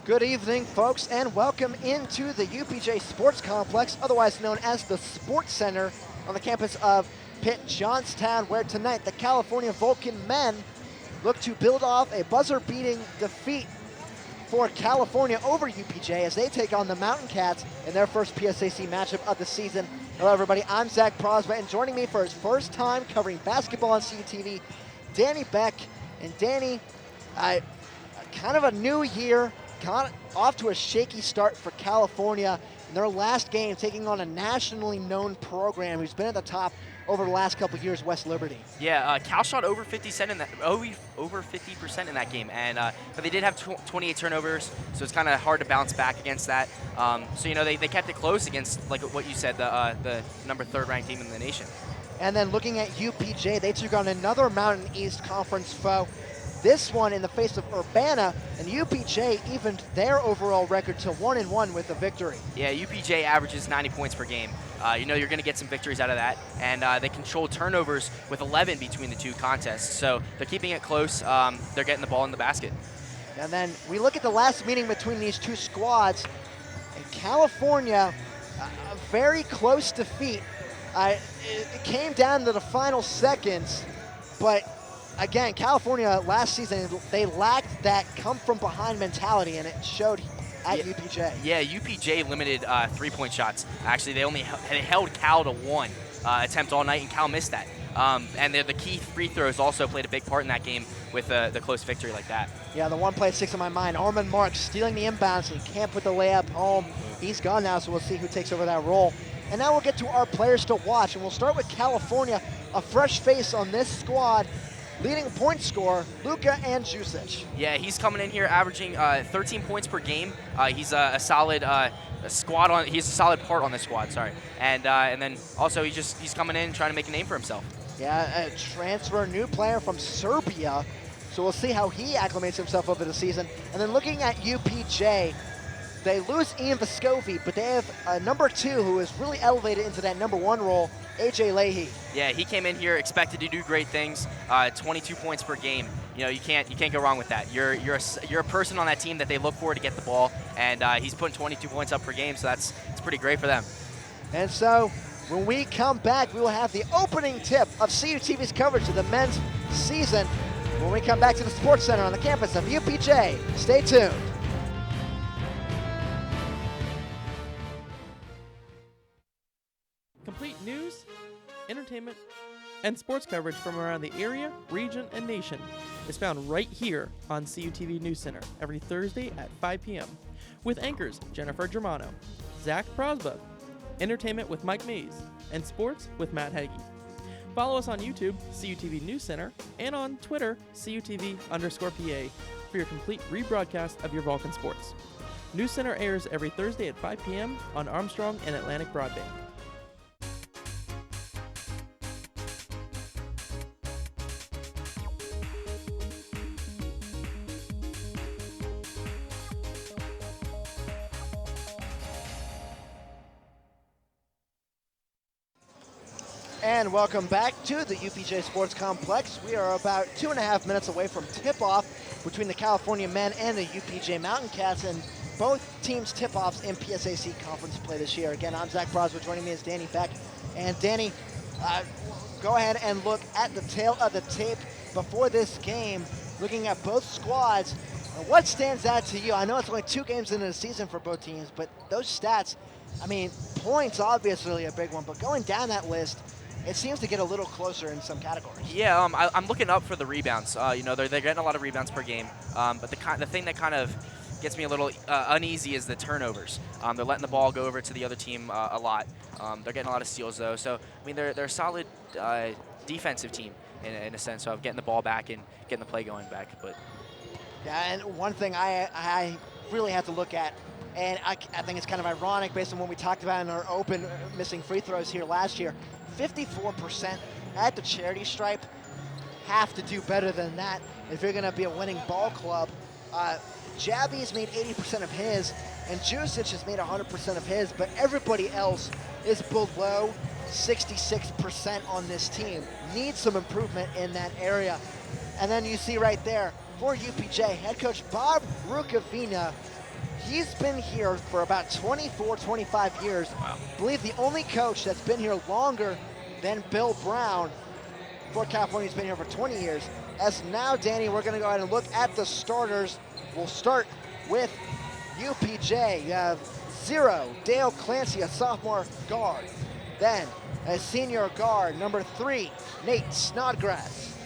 Good evening, folks, and welcome into the UPJ Sports Complex, otherwise known as the Sports Center, on the campus of Pitt-Johnstown, where tonight the California Vulcan men look to build off a buzzer-beating defeat for California over UPJ as they take on the Mountain Cats in their first PSAC matchup of the season. Hello, everybody. I'm Zach Prosba, and joining me for his first time covering basketball on CUTV, Danny Beck. And Danny, kind of a new year, kind of off to a shaky start for California in their last game, taking on a nationally known program who's been at the top over the last couple of years, West Liberty. Yeah, Cal shot over 50% in that, over 50% in that game, and but they did have 28 turnovers, so it's kind of hard to bounce back against that. So they kept it close against, like what you said, the number 3rd ranked team in the nation. And then looking at UPJ, they took on another Mountain East Conference foe. This one in the face of Urbana, and UPJ evened their overall record to 1-1 with a victory. Yeah, UPJ averages 90 points per game. You're going to get some victories out of that, and they controlled turnovers with 11 between the two contests. So they're keeping it close. They're getting the ball in the basket. And then we look at the last meeting between these two squads, and California, a very close defeat. It came down to the final seconds, but again, California last season, they lacked that come-from-behind mentality, and it showed at UPJ. Yeah, UPJ limited 3-point shots. Actually, they only held Cal to 1 attempt all night, and Cal missed that. And the key free throws also played a big part in that game with the close victory like that. Yeah, the one play that sticks in my mind, Armand Marks stealing the inbounds, and he can't put the layup home. He's gone now, so we'll see who takes over that role. And now we'll get to our players to watch, and we'll start with California, a fresh face on this squad. Leading point scorer, Luka Andjusic. Yeah, he's coming in here averaging 13 points per game. He's a solid squad on. He's a solid part on the squad. Sorry, and then also he's coming in trying to make a name for himself. Yeah, a transfer, new player from Serbia. So we'll see how he acclimates himself over the season. And then looking at UPJ, they lose Ian Vescovi, but they have a number 2 who is really elevated into that number 1 role, AJ Leahy. Yeah, he came in here expected to do great things. 22 points per game. You can't go wrong with that. You're a person on that team that they look for to get the ball, and he's putting 22 points up per game, so it's pretty great for them. And so when we come back, we will have the opening tip of CUTV's coverage of the men's season when we come back to the Sports Center on the campus of UPJ. Stay tuned. Complete news, entertainment, and sports coverage from around the area, region, and nation is found right here on CUTV News Center every Thursday at 5 p.m. with anchors Jennifer Germano, Zach Prosba, entertainment with Mike Mays, and sports with Matt Hagee. Follow us on YouTube, CUTV News Center, and on Twitter, CUTV_PA, for your complete rebroadcast of your Vulcan sports. News Center airs every Thursday at 5 p.m. on Armstrong and Atlantic Broadband. And welcome back to the UPJ Sports Complex. We are about 2.5 minutes away from tip-off between the California men and the UPJ Mountain Cats, and both teams' tip-offs in PSAC conference play this year. Again, I'm Zach Broswood. Joining me is Danny Beck. And Danny, go ahead and look at the tail of the tape before this game, looking at both squads. What stands out to you? I know it's only 2 games into the season for both teams, but those stats, I mean, points obviously a big one, but going down that list, it seems to get a little closer in some categories. Yeah, I'm looking up for the rebounds. They're getting a lot of rebounds per game, but the thing that kind of gets me a little uneasy is the turnovers. They're letting the ball go over to the other team a lot. They're getting a lot of steals though, so I mean they're a solid defensive team in a sense of getting the ball back and getting the play going back. But yeah, and one thing I really have to look at, and I think it's kind of ironic based on what we talked about in our open missing free throws here last year. 54% at the charity stripe. Have to do better than that if you're going to be a winning ball club. Jabby's made 80% of his, and Jusic has made 100% of his, but everybody else is below 66% on this team. Needs some improvement in that area. And then you see right there, for UPJ, head coach Bob Rukavina He's been here for about 24, 25 years. Wow. I believe the only coach that's been here longer than Bill Brown for California has been here for 20 years. As now, Danny, we're going to go ahead and look at the starters. We'll start with UPJ. You have 0, Dale Clancy, a sophomore guard. Then, a senior guard, number 3, Nate Snodgrass.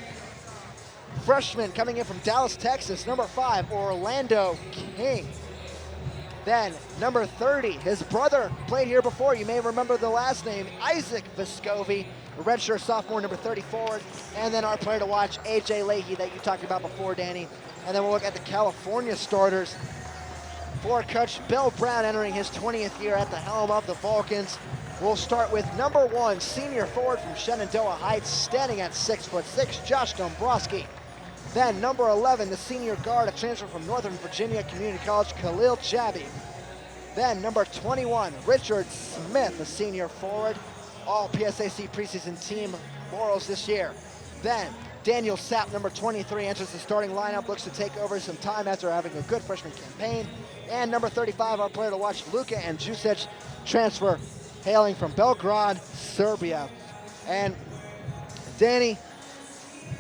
Freshman coming in from Dallas, Texas, number 5, Orlando King. Then, number 30, his brother played here before. You may remember the last name, Isaac Vescovi, a redshirt sophomore, number 30 forward. And then our player to watch, AJ Leahy, that you talked about before, Danny. And then we'll look at the California starters for Coach Bill Brown entering his 20th year at the helm of the Vulcans. We'll start with number 1, senior forward from Shenandoah Heights, standing at 6'6", Josh Dombrowski. Then number 11, the senior guard, a transfer from Northern Virginia Community College, Khalil Jabi. Then number 21, Richard Smith, a senior forward, all PSAC preseason team laurels this year. Then Daniel Sapp, number 23, enters the starting lineup, looks to take over some time after having a good freshman campaign. And number 35, our player to watch, Luka Andjusic, transfer hailing from Belgrade, Serbia. And Danny,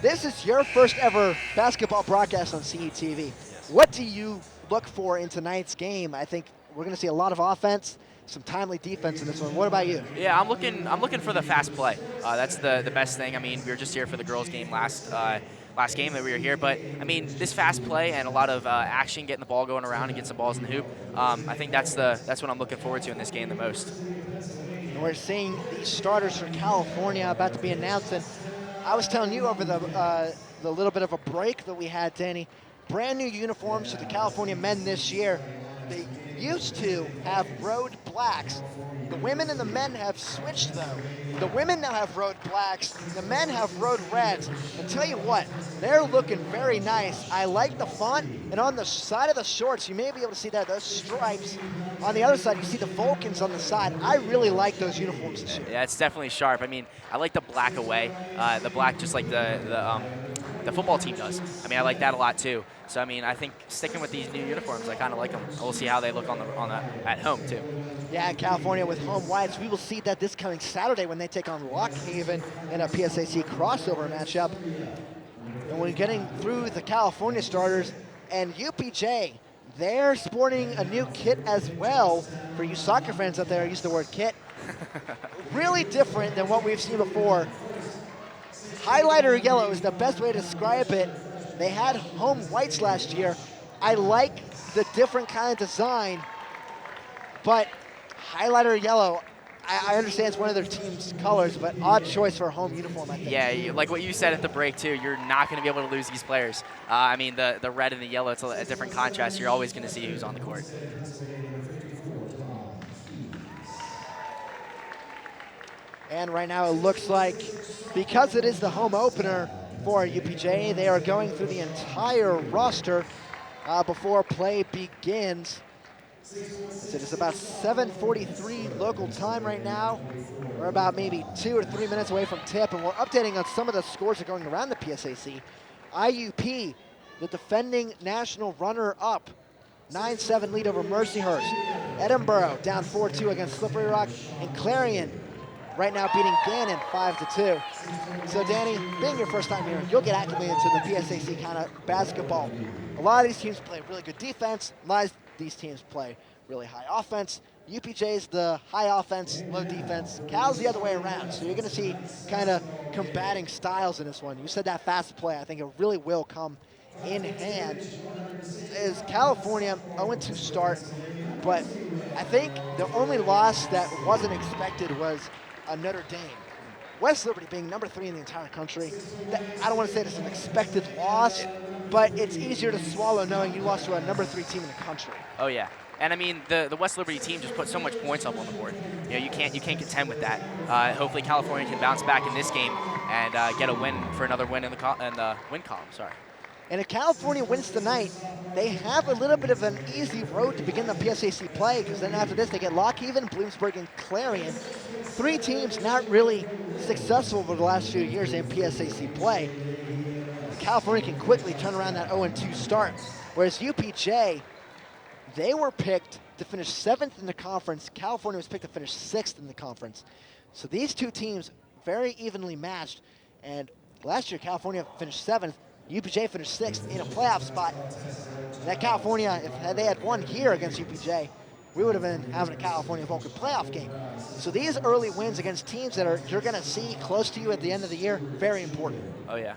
this is your first ever basketball broadcast on CUTV. Yes. What do you look for in tonight's game? I think we're going to see a lot of offense, some timely defense in this one. What about you? Yeah, I'm looking for the fast play. That's the best thing. I mean, we were just here for the girls' game last game that we were here, but I mean, this fast play and a lot of action, getting the ball going around and getting some balls in the hoop. I think that's what I'm looking forward to in this game the most. And we're seeing these starters for California about to be announced. And I was telling you over the little bit of a break that we had, Danny, brand new uniforms for the California men this year. They used to have road blacks. The women and the men have switched though. The women now have road blacks, the men have road reds. And tell you what, they're looking very nice. I like the font, and on the side of the shorts, you may be able to see that, those stripes. On the other side, you see the Vulcans on the side. I really like those uniforms this year. Yeah, it's definitely sharp. I mean, I like the black away, the black just like the football team does. I mean, I like that a lot too. So I mean, I think sticking with these new uniforms, I kind of like them. We'll see how they look at home too. Yeah, California with home whites. We will see that this coming Saturday when they take on Lock Haven in a PSAC crossover matchup. And we're getting through the California starters, and UPJ, they're sporting a new kit as well. For you soccer fans out there, I use the word kit. Really different than what we've seen before. Highlighter yellow is the best way to describe it. They had home whites last year. I like the different kind of design, but highlighter yellow, I understand it's one of their team's colors, but odd choice for a home uniform, I think. Yeah, like what you said at the break too, you're not going to be able to lose these players. I mean, the red and the yellow, it's a different contrast. You're always going to see who's on the court. And right now it looks like, because it is the home opener for UPJ, they are going through the entire roster before play begins. It is about 7:43 local time right now. We're about maybe 2 or 3 minutes away from tip, and we're updating on some of the scores that are going around the PSAC. IUP, the defending national runner-up, 9-7 lead over Mercyhurst. Edinburgh down 4-2 against Slippery Rock, and Clarion right now beating Gannon 5-2. So Danny, being your first time here, you'll get acclimated to the PSAC kind of basketball. A lot of these teams play really good defense. A lot of these teams play really high offense. UPJ's the high offense, low defense. Cal's the other way around. So you're going to see kind of combating styles in this one. You said that fast play. I think it really will come in hand. Is California 0-2 start, but I think the only loss that wasn't expected was Notre Dame. West Liberty being number 3 in the entire country. I don't want to say it's an expected loss, but it's easier to swallow knowing you lost to a number 3 team in the country. Oh yeah, and I mean the West Liberty team just put so much points up on the board. You know, you can't contend with that. Hopefully California can bounce back in this game and get a win for another win in the win column. Sorry. And if California wins tonight, they have a little bit of an easy road to begin the PSAC play, because then after this they get Lock Haven, Bloomsburg, and Clarion. 3 teams not really successful over the last few years in PSAC play. California can quickly turn around that 0-2 start, whereas UPJ, They were picked to finish 7th in the conference. California was picked to finish 6th in the conference. So these two teams very evenly matched. And last year, California finished 7th. UPJ finished 6th in a playoff spot. That California, if they had won here against UPJ, we would have been having a California Vulcan playoff game. So these early wins against teams that you're going to see close to you at the end of the year, very important. Oh, yeah.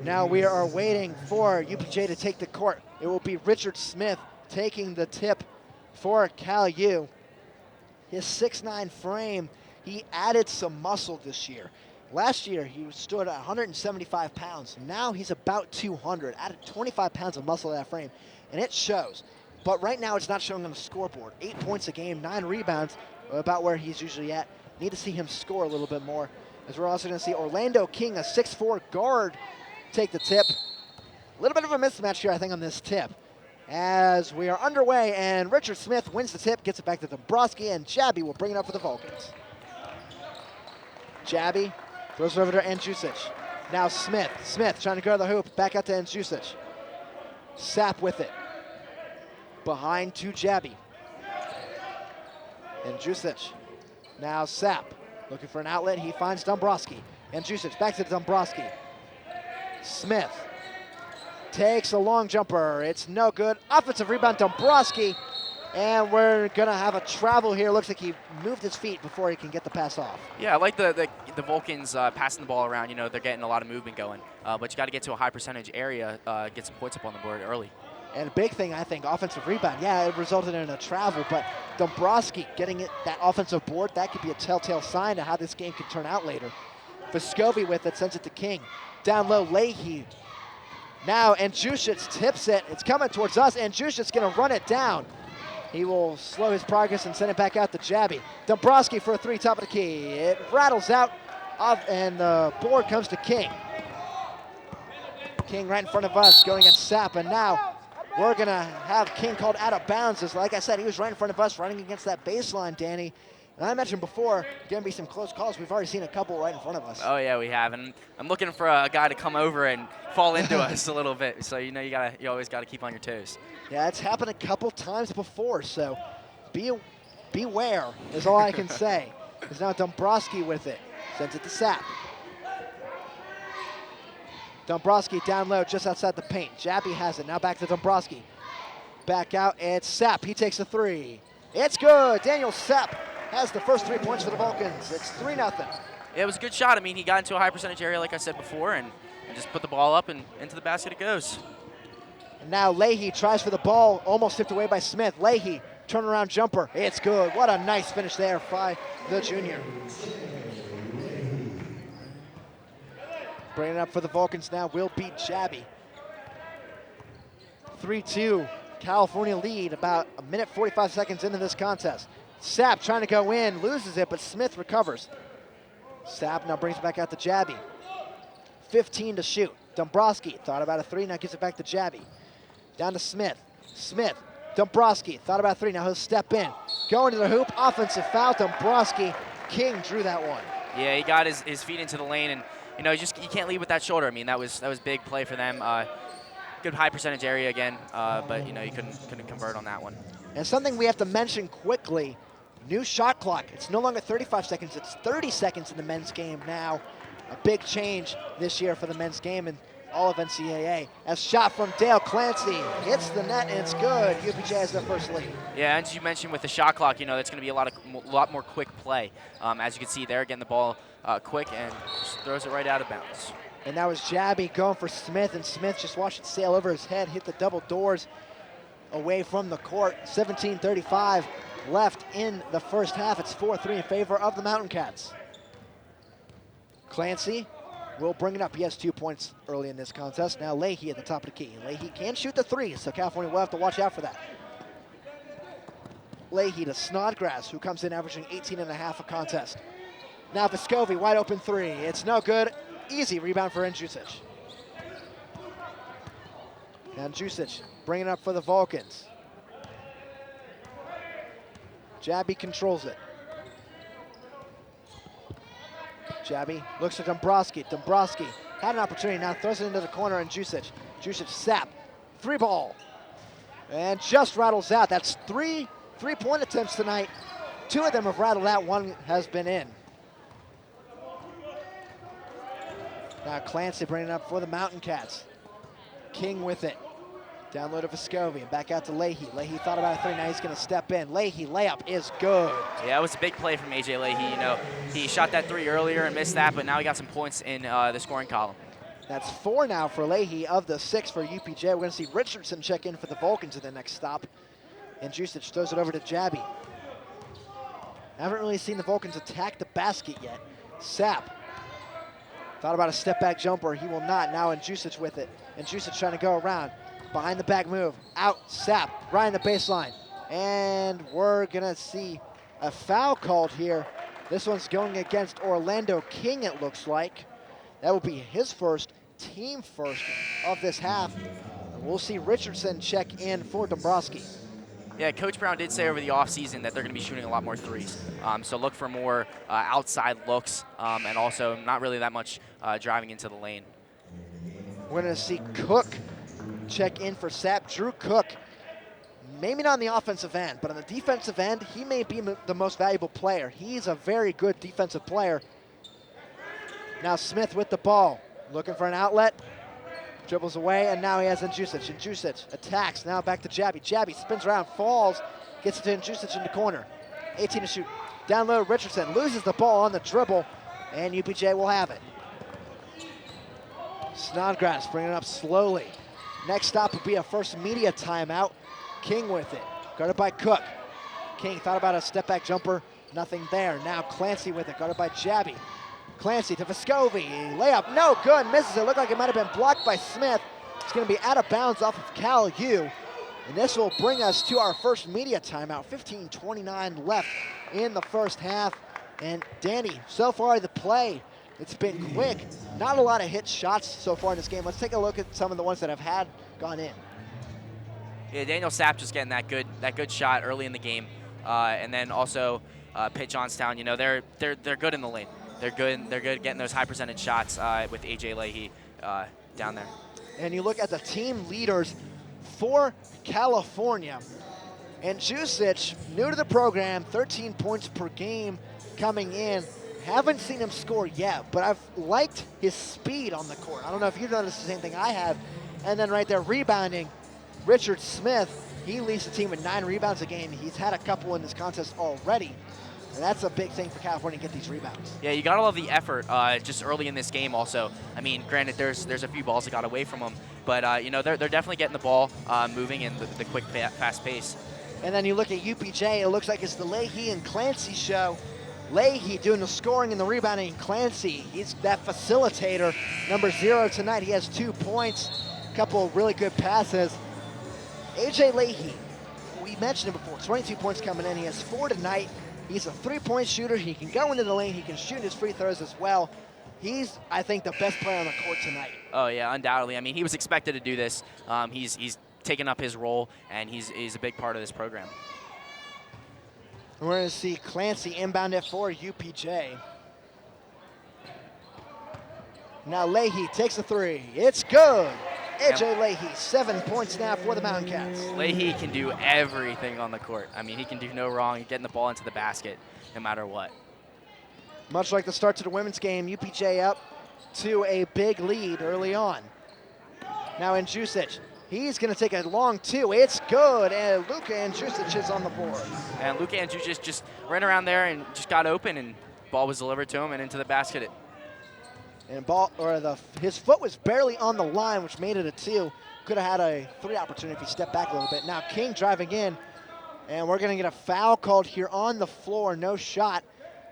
Now we are waiting for UPJ to take the court. It will be Richard Smith taking the tip for Cal U. His 6'9" frame, he added some muscle this year. Last year, he stood at 175 pounds. Now he's about 200, added 25 pounds of muscle to that frame, and it shows. But right now, it's not showing on the scoreboard. 8 points a game, 9 rebounds, about where he's usually at. Need to see him score a little bit more, as we're also going to see Orlando King, a 6'4" guard, take the tip. A little bit of a mismatch here, I think, on this tip. As we are underway, and Richard Smith wins the tip, gets it back to Dombrowski, and Jabby will bring it up for the Vulcans. Jabby throws it over to Andjusic. Now Smith. Smith trying to go to the hoop. Back out to Andjusic. Sapp with it. Behind to Jabby. Andjusic. Now Sapp. Looking for an outlet. He finds Dombrowski. Andjusic back to Dombrowski. Smith takes a long jumper. It's no good. Offensive rebound, Dombrowski. And we're going to have a travel here. Looks like he moved his feet before he can get the pass off. Yeah, I like the Vulcans passing the ball around. You know, they're getting a lot of movement going. But you got to get to a high percentage area, get some points up on the board early. And a big thing, I think, offensive rebound. Yeah, it resulted in a travel, but Dombrowski getting that offensive board, that could be a telltale sign to how this game could turn out later. Vescovi with it, sends it to King. Down low, Leahy. Now, Andjusic tips it. It's coming towards us, and Andjusic's going to run it down. He will slow his progress and send it back out to Jabby. Dombrowski for a three, top of the key. It rattles out, and the board comes to King. King right in front of us, going against Sapp, and now we're going to have King called out of bounds. As, like I said, he was right in front of us, running against that baseline, Danny. And I mentioned before, going to be some close calls. We've already seen a couple right in front of us. Oh, yeah, we have. And I'm looking for a guy to come over and fall into us a little bit. So, you know, you always got to keep on your toes. Yeah, it's happened a couple times before, so beware is all I can say. There's now Dombrowski with it. Sends it to Sapp. Dombrowski down low just outside the paint. Jabby has it. Now back to Dombrowski. Back out, it's Sapp. He takes a three. It's good. Daniel Sapp has the first 3 points for the Vulcans. It's 3-0. Yeah, it was a good shot. I mean, he got into a high percentage area, like I said before, and just put the ball up and into the basket it goes. And now Leahy tries for the ball, almost tipped away by Smith. Leahy, turnaround jumper. It's good. What a nice finish there by the junior. Bringing it up for the Vulcans now will be Jabby. 3-2, California lead about a minute 45 seconds into this contest. Sapp trying to go in, loses it, but Smith recovers. Sapp now brings it back out to Jabby. 15 to shoot. Dombrowski thought about a three, now gives it back to Jabby. Down to Smith. Smith, Dombrowski thought about a three, now he'll step in. Going to the hoop, offensive foul, Dombrowski. King drew that one. Yeah, he got his feet into the lane, and you know, you can't lead with that shoulder. I mean, that was big play for them. Good high percentage area again, but you know, you couldn't convert on that one. And something we have to mention quickly, new shot clock. It's no longer 35 seconds, it's 30 seconds in the men's game now. A big change this year for the men's game and all of NCAA. As shot from Dale Clancy hits the net and it's good. UPJ has their first lead. Yeah, as you mentioned with the shot clock, you know, that's going to be a lot more quick play. As you can see there, getting the ball quick and just throws it right out of bounds. And that was Jabby going for Smith, and Smith just watched it sail over his head, hit the double doors away from the court. 17:35 left in the first half. It's 4-3 in favor of the Mountain Cats. Clancy will bring it up. He has 2 points early in this contest. Now Leahy at the top of the key. Leahy can shoot the three, so California will have to watch out for that. Leahy to Snodgrass, who comes in averaging 18.5 a contest. Now Vescovi, wide open three. It's no good. Easy rebound for Andjusic. Andjusic bringing it up for the Vulcans. Jabby controls it. Jabby looks at Dombrowski. Dombrowski had an opportunity, now throws it into the corner, and Andjusic. Andjusic, Sapp, three ball. And just rattles out. That's three three-point attempts tonight. 2 of them have rattled out, 1 has been in. Now Clancy bringing it up for the Mountain Cats. King with it. Down low to Vescovi and back out to Leahy. Leahy thought about a 3, now he's gonna step in. Leahy, layup is good. Yeah, it was a big play from AJ Leahy. You know, he shot that 3 earlier and missed that, but now he got some points in the scoring column. That's 4 now for Leahy of the 6 for UPJ. We're gonna see Richardson check in for the Vulcans at the next stop. And Jusic throws it over to Jabby. Haven't really seen the Vulcans attack the basket yet. Sapp thought about a step back jumper, he will not. Now and Jusic with it. And Jusic trying to go around. Behind the back move, out, Sapp, right in the baseline. And we're gonna see a foul called here. This one's going against Orlando King, it looks like. That will be his first, team first of this half. And we'll see Richardson check in for Dombrowski. Yeah, Coach Brown did say over the offseason that they're going to be shooting a lot more threes. So look for more outside looks and also not really that much driving into the lane. We're gonna see Cook check in for Sapp. Drew Cook, maybe not on the offensive end, but on the defensive end, he may be the most valuable player. He's a very good defensive player. Now Smith with the ball, looking for an outlet, dribbles away, and now he has Jusic. And Jusic attacks, now back to Jabby. Jabby spins around, falls, gets it to Jusic in the corner. 18 to shoot. Down low, Richardson loses the ball on the dribble, and UPJ will have it. Snodgrass bringing it up slowly. Next stop will be a first media timeout. King with it, guarded by Cook. King thought about a step back jumper, nothing there. Now Clancy with it, guarded by Jabby. Clancy to Vescovi, layup, no good, misses it. Looked like it might have been blocked by Smith. It's gonna be out of bounds off of Cal U. And this will bring us to our first media timeout. 15:29 left in the first half. And Danny, so far the play, it's been quick. Not a lot of hit shots so far in this game. Let's take a look at some of the ones that have gone in. Yeah, Daniel Sapp just getting that good shot early in the game, and then also Pitt-Johnstown. You know, they're good in the lane. They're good getting those high percentage shots with AJ Leahy down there. And you look at the team leaders for California. And Jusic, new to the program, 13 points per game coming in. Haven't seen him score yet, but I've liked his speed on the court. I don't know if you've noticed the same thing I have. And then right there, rebounding, Richard Smith, he leads the team with 9 rebounds a game. He's had a couple in this contest already. And that's a big thing for California to get these rebounds. Yeah, you gotta love the effort just early in this game also. I mean, granted, there's a few balls that got away from them, but you know, they're definitely getting the ball moving in the quick, fast pace. And then you look at UPJ, it looks like it's the Leahy and Clancy show. Leahy doing the scoring and the rebounding, and Clancy, he's that facilitator. Number 0 tonight, he has 2 points, a couple of really good passes. AJ Leahy, we mentioned it before, 22 points coming in, he has 4 tonight. He's a 3-point shooter, he can go into the lane, he can shoot his free throws as well. He's, I think, the best player on the court tonight. Oh yeah, undoubtedly. I mean, he was expected to do this. He's taken up his role, and he's a big part of this program. We're going to see Clancy inbound it for UPJ. Now Leahy takes a 3. It's good. AJ Leahy, 7 points now for the Mountain Cats. Leahy can do everything on the court. I mean, he can do no wrong, getting the ball into the basket no matter what. Much like the start to the women's game, UPJ up to a big lead early on. Now in Jusic, he's going to take a long 2. It's good, and Luka and Jusic is on the board. And Luka and Jusic just ran around there and just got open, and ball was delivered to him and into the basket. And his foot was barely on the line, which made it a 2. Could have had a 3 opportunity if he stepped back a little bit. Now King driving in, and we're going to get a foul called here on the floor. No shot.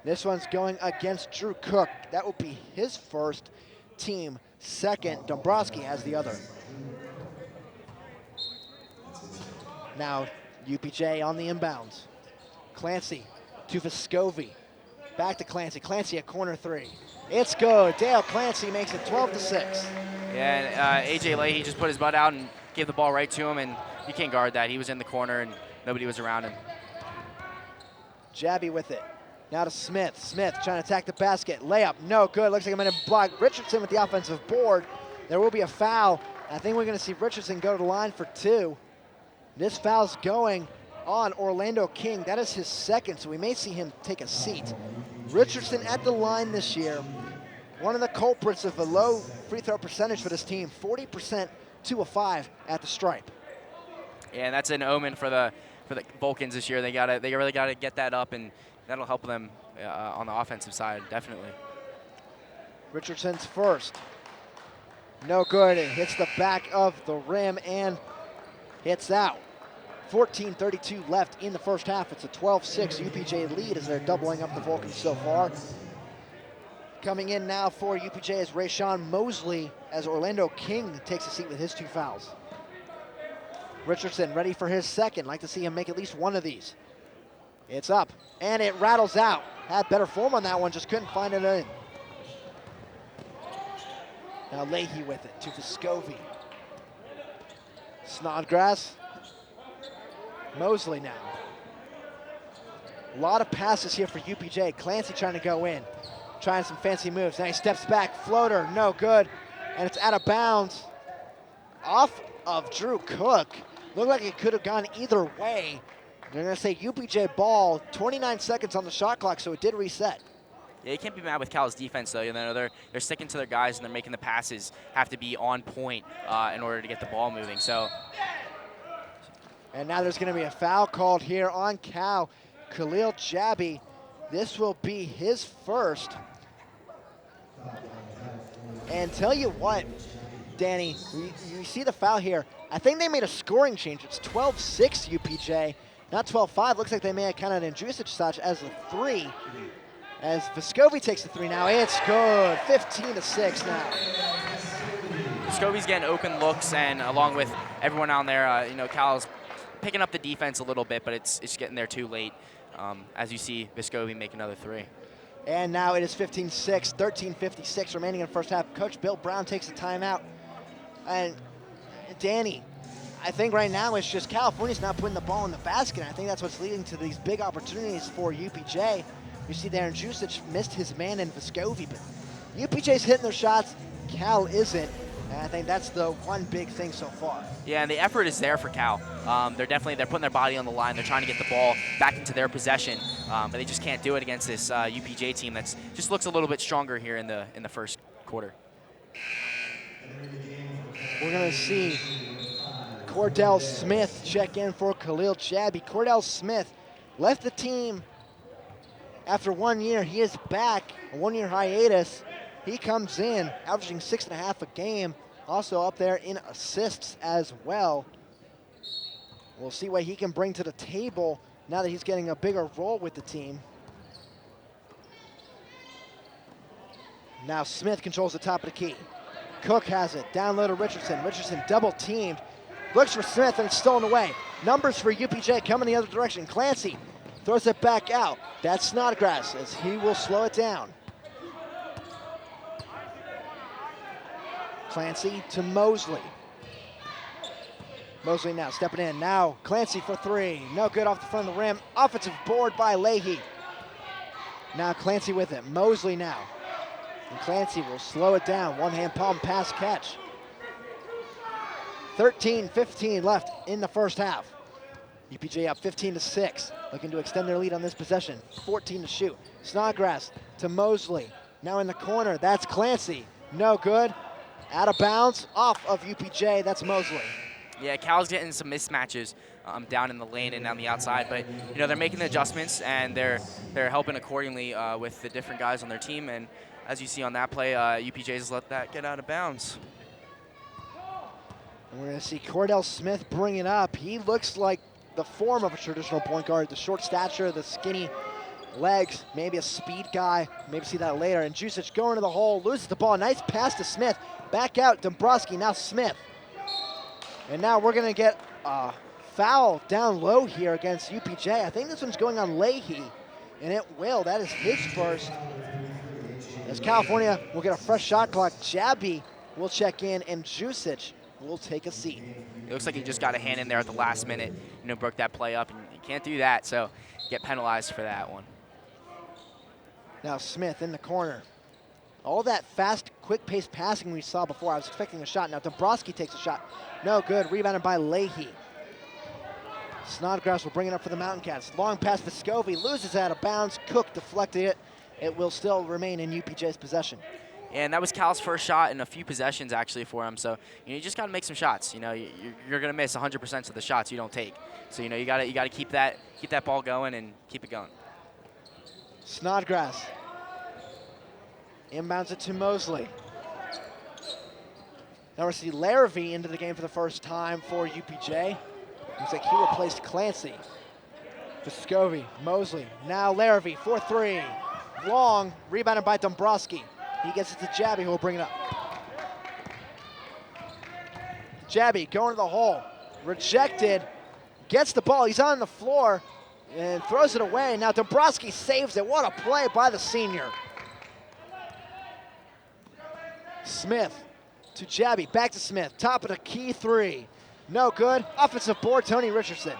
This one's going against Drew Cook. That will be his first, team second. Dombrowski has the other. Now UPJ on the inbounds. Clancy to Vescovi. Back to Clancy. Clancy at corner 3. It's good. Dale Clancy makes it 12-6. Yeah, and AJ Leahy just put his butt out and gave the ball right to him, and you can't guard that. He was in the corner, and nobody was around him. Jabby with it. Now to Smith. Smith trying to attack the basket. Layup, no good. Looks like I'm going to block Richardson with the offensive board. There will be a foul. I think we're going to see Richardson go to the line for 2. This foul's going on Orlando King. That is his second, so we may see him take a seat. Richardson at the line this year. One of the culprits of a low free throw percentage for this team, 40%, 2 of 5 at the stripe. Yeah, and that's an omen for the Vulcans this year. They really gotta get that up, and that'll help them on the offensive side, definitely. Richardson's first. No good. It hits the back of the rim and hits out. 14:32 left in the first half. It's a 12-6 UPJ lead as they're doubling up the Vulcans so far. Coming in now for UPJ is Rayshawn Mosley as Orlando King takes a seat with his 2 fouls. Richardson ready for his second. Like to see him make at least one of these. It's up, and it rattles out. Had better form on that one, just couldn't find it in. Now Leahy with it to Vescovi. Snodgrass. Mosley now. A lot of passes here for UPJ. Clancy trying to go in. Trying some fancy moves. Now he steps back. Floater, no good. And it's out of bounds. Off of Drew Cook. Looked like it could have gone either way. They're going to say UPJ ball. 29 seconds on the shot clock, so it did reset. Yeah, you can't be mad with Cal's defense, though. You know, they're sticking to their guys, and they're making the passes have to be on point in order to get the ball moving. So, and now there's going to be a foul called here on Cal. Khalil Jabi. This will be his first. And tell you what, Danny, you see the foul here. I think they made a scoring change. It's 12-6 UPJ, not 12-5. Looks like they may have counted Andrusic such as a 3. As Vescovi takes the 3 now, it's good. 15-6 now. Vescovi's getting open looks, and along with everyone down there, you know, Cal's picking up the defense a little bit, but it's getting there too late. As you see Vescovi make another 3. And now it is 15-6, 13:56 remaining in the first half. Coach Bill Brown takes a timeout. And Danny, I think right now it's just California's not putting the ball in the basket. I think that's what's leading to these big opportunities for UPJ. You see there, Andrusic missed his man in Vescovi, but UPJ's hitting their shots, Cal isn't. And I think that's the one big thing so far. Yeah, and the effort is there for Cal. They're putting their body on the line. They're trying to get the ball back into their possession, but they just can't do it against this UPJ team that's just looks a little bit stronger here in the first quarter. We're gonna see Cordell Smith check in for Khalil Jabi. Cordell Smith left the team after 1 year. He is back, a 1-year hiatus. He comes in, averaging 6.5 a game, also up there in assists as well. We'll see what he can bring to the table now that he's getting a bigger role with the team. Now Smith controls the top of the key. Cook has it, down low to Richardson. Richardson double teamed, looks for Smith, and it's stolen away. Numbers for UPJ coming the other direction. Clancy throws it back out. That's Snodgrass as he will slow it down. Clancy to Mosley. Mosley now stepping in. Now Clancy for 3. No good off the front of the rim. Offensive board by Leahy. Now Clancy with it. Mosley now. And Clancy will slow it down. One-hand palm pass catch. 13:15 left in the first half. UPJ up 15-6. Looking to extend their lead on this possession. 14 to shoot. Snodgrass to Mosley. Now in the corner. That's Clancy. No good. Out of bounds, off of UPJ, that's Mosley. Yeah, Cal's getting some mismatches down in the lane and on the outside, but you know they're making the adjustments and they're helping accordingly with the different guys on their team. And as you see on that play, UPJ's let that get out of bounds. And we're going to see Cordell Smith bring it up. He looks like the form of a traditional point guard, the short stature, the skinny legs, maybe a speed guy. Maybe see that later. And Jusic going to the hole, loses the ball. Nice pass to Smith. Back out, Dombrowski, now Smith. And now we're gonna get a foul down low here against UPJ. I think this one's going on Leahy, and it will. That is his first. As California will get a fresh shot clock. Jabi will check in, and Jusic will take a seat. It looks like he just got a hand in there at the last minute, you know, broke that play up, and you can't do that, so get penalized for that one. Now Smith in the corner. All that fast, quick-paced passing we saw before, I was expecting a shot. Now Dombrowski takes a shot. No good. Rebounded by Leahy. Snodgrass will bring it up for the Mountain Cats. Long pass to Scovey, loses out of bounds. Cook deflected it. It will still remain in UPJ's possession. And that was Cal's first shot in a few possessions actually for him. So you just got to make some shots. You're going to miss 100% of the shots you don't take. So you got to keep that ball going and keep it going. Snodgrass inbounds it to Mosley. Now we see Larrabee into the game for the first time for UPJ. Looks like he replaced Clancy. Vescovi, Mosley, now Larrabee, 4-3. Long, rebounded by Dombrowski. He gets it to Jabby, who will bring it up. Jabby going to the hole, rejected, gets the ball, he's on the floor, and throws it away. Now Dombrowski saves it. What a play by the senior. Smith to Jabby, back to Smith, top of the key three. No good, offensive board, Tony Richardson.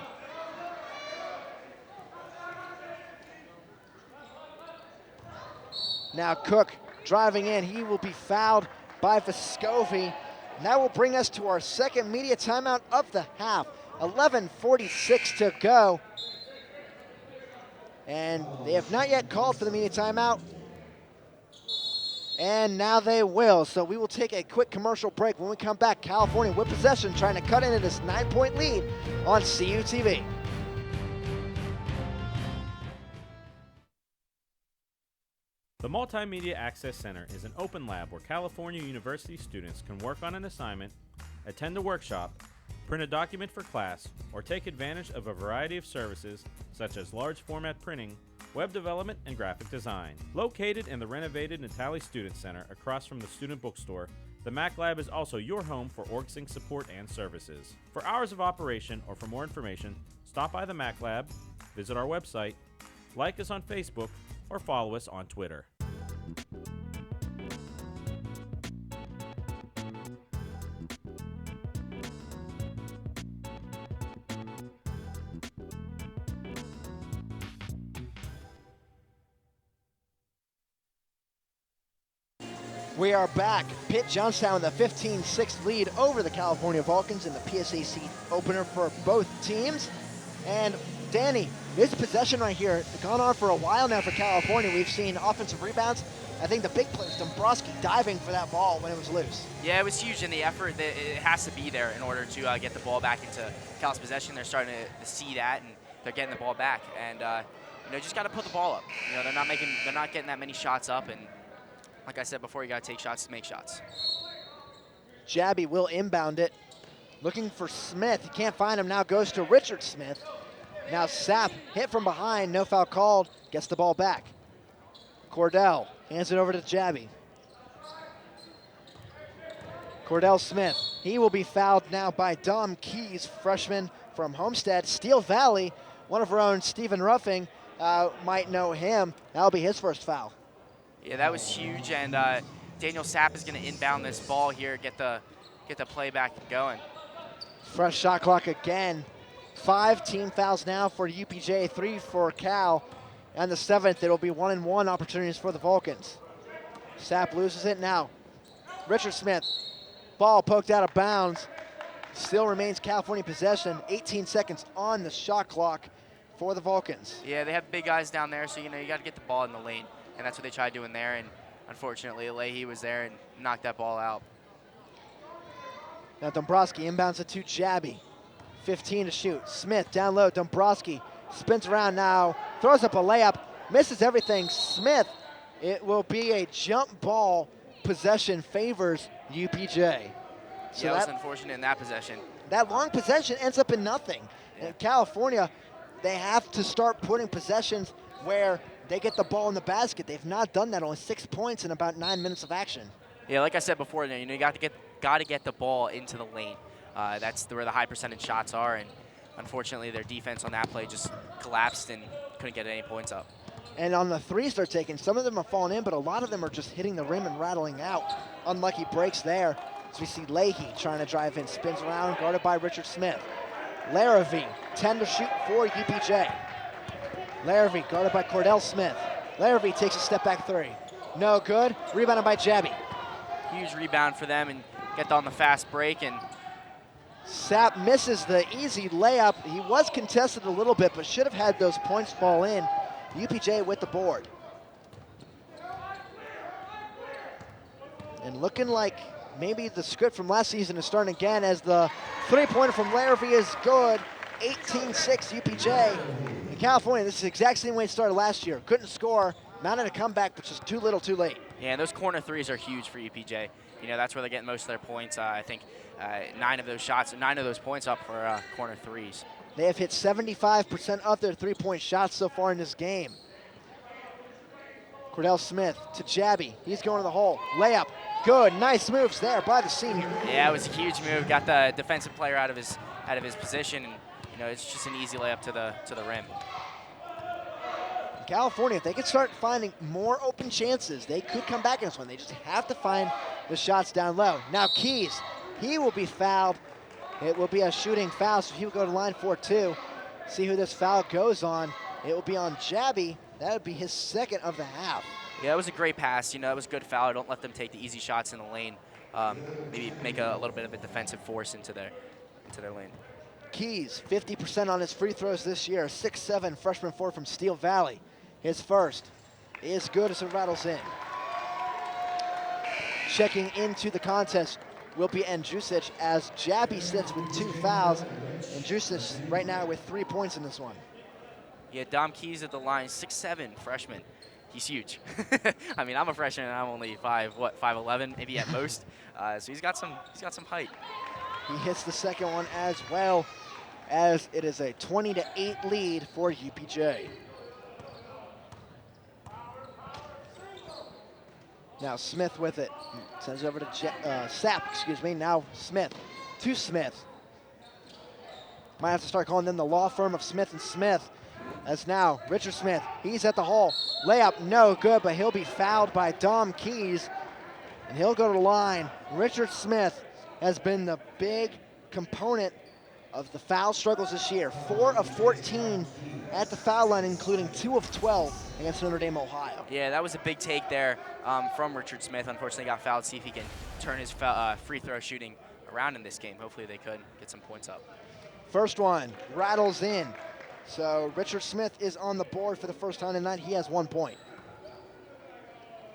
Now Cook driving in, he will be fouled by Vescovi. That will bring us to our second media timeout of the half. 11:46 to go. And they have not yet called for the media timeout. And now they will. So we will take a quick commercial break. When we come back, California with possession, trying to cut into this 9-point lead on CUTV. The Multimedia Access Center is an open lab where California University students can work on an assignment, attend a workshop, print a document for class, or take advantage of a variety of services such as large format printing, web development, and graphic design. Located in the renovated Natali Student Center across from the student bookstore, the Mac Lab is also your home for OrgSync support and services. For hours of operation or for more information, stop by the Mac Lab, visit our website, like us on Facebook, or follow us on Twitter. We are back. Pitt-Johnstown with a 15-6 lead over the California Vulcans in the PSAC opener for both teams. And Danny, this possession right here has gone on for a while now for California. We've seen offensive rebounds. I think the big player is Dombrowski diving for that ball when it was loose. Yeah, it was huge, and the effort, it has to be there in order to get the ball back into Cal's possession. They're starting to see that, and they're getting the ball back. And just got to put the ball up. They're not getting that many shots up, and like I said before, you got to take shots to make shots. Jabby will inbound it. Looking for Smith. He can't find him. Now goes to Richard Smith. Now Sapp hit from behind. No foul called. Gets the ball back. Cordell hands it over to Jabby. Cordell Smith. He will be fouled now by Dom Keys, freshman from Homestead. Steel Valley, one of our own, Stephen Ruffing, might know him. That'll be his first foul. Yeah, that was huge, and Daniel Sapp is going to inbound this ball here, get the play back going. Fresh shot clock again. 5 team fouls now for UPJ, 3 for Cal. And the 7th, it'll be 1-and-1 opportunities for the Vulcans. Sapp loses it now. Richard Smith, ball poked out of bounds. Still remains California possession. 18 seconds on the shot clock for the Vulcans. Yeah, they have big guys down there, so you got to get the ball in the lane. And that's what they tried doing there, and unfortunately, Leahy was there and knocked that ball out. Now Dombrowski inbounds it to Jabby. 15 to shoot. Smith down low. Dombrowski spins around now, throws up a layup, misses everything. Smith, it will be a jump ball. Possession favors UPJ. So yeah, that was unfortunate in that possession. That long possession ends up in nothing. Yeah. In California, they have to start putting possessions where they get the ball in the basket. They've not done that. Only 6 points in about 9 minutes of action. Yeah, like I said before, you got to get the ball into the lane. That's where the high percentage shots are, and unfortunately, their defense on that play just collapsed and couldn't get any points up. And on the threes they're taking, some of them are falling in, but a lot of them are just hitting the rim and rattling out. Unlucky breaks there. As we see Leahy trying to drive in, spins around, guarded by Richard Smith. Larrabee, 10 to shoot for UPJ. Larrabee guarded by Cordell Smith. Larrabee takes a step back three. No good. Rebounded by Jabby. Huge rebound for them and get on the fast break. And Sapp misses the easy layup. He was contested a little bit, but should have had those points fall in. UPJ with the board. And looking like maybe the script from last season is starting again, as the three-pointer from Larrabee is good. 18-6 UPJ. In California, this is the exact same way it started last year. Couldn't score, mounted a comeback, but just too little too late. Yeah, and those corner threes are huge for UPJ. You know, that's where they're getting most of their points. I think 9 of those points up for corner threes. They have hit 75% of their three-point shots so far in this game. Cordell Smith to Jabby. He's going to the hole. Layup. Good. Nice moves there by the senior. Yeah, it was a huge move. Got the defensive player out of his position, and you know, it's just an easy layup to the rim. In California, if they could start finding more open chances, they could come back in this one. They just have to find the shots down low. Now Keys, he will be fouled. It will be a shooting foul, so he will go to line 4-2. See who this foul goes on. It will be on Jabby. That would be his second of the half. Yeah, it was a great pass. You know, it was a good foul. Don't let them take the easy shots in the lane. Maybe make a little bit of a defensive force into their lane. Keys, 50% on his free throws this year. 6'7", freshman forward from Steel Valley. His first is good as it rattles in. Checking into the contest will be Andrusic, as Jabby sits with 2 fouls. Andrusic right now with 3 points in this one. Yeah, Dom Keys at the line, 6'7", freshman. He's huge. I mean, I'm a freshman and I'm only 5'11", maybe at most. So he's got some height. He hits the second one as well, as it is a 20-8 lead for UPJ. Now Smith with it. Sends it over to Sapp, excuse me. Now Smith to Smith. Might have to start calling them the law firm of Smith and Smith. As now Richard Smith, he's at the hole. Layup, no good, but he'll be fouled by Dom Keys, and he'll go to the line. Richard Smith has been the big component of the foul struggles this year. 4 of 14 at the foul line, including 2 of 12 against Notre Dame, Ohio. Yeah, that was a big take there from Richard Smith. Unfortunately, got fouled. See if he can turn his free throw shooting around in this game. Hopefully they could get some points up. First one rattles in. So Richard Smith is on the board for the first time tonight. He has 1 point.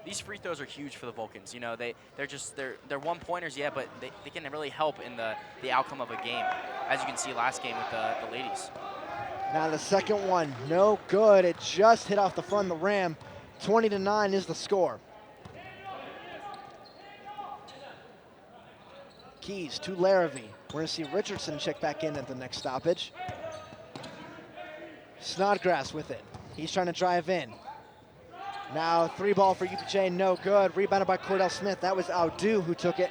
These free throws are huge for the Vulcans. You know, they're one-pointers, yeah, but they can really help in the outcome of a game, as you can see last game with the ladies. Now the second one, no good. It just hit off the front of the rim. 20-9 is the score. Keys to Larrabee. We're going to see Richardson check back in at the next stoppage. Snodgrass with it. He's trying to drive in. Now 3-ball for UPJ, no good. Rebounded by Cordell Smith. That was Audu who took it.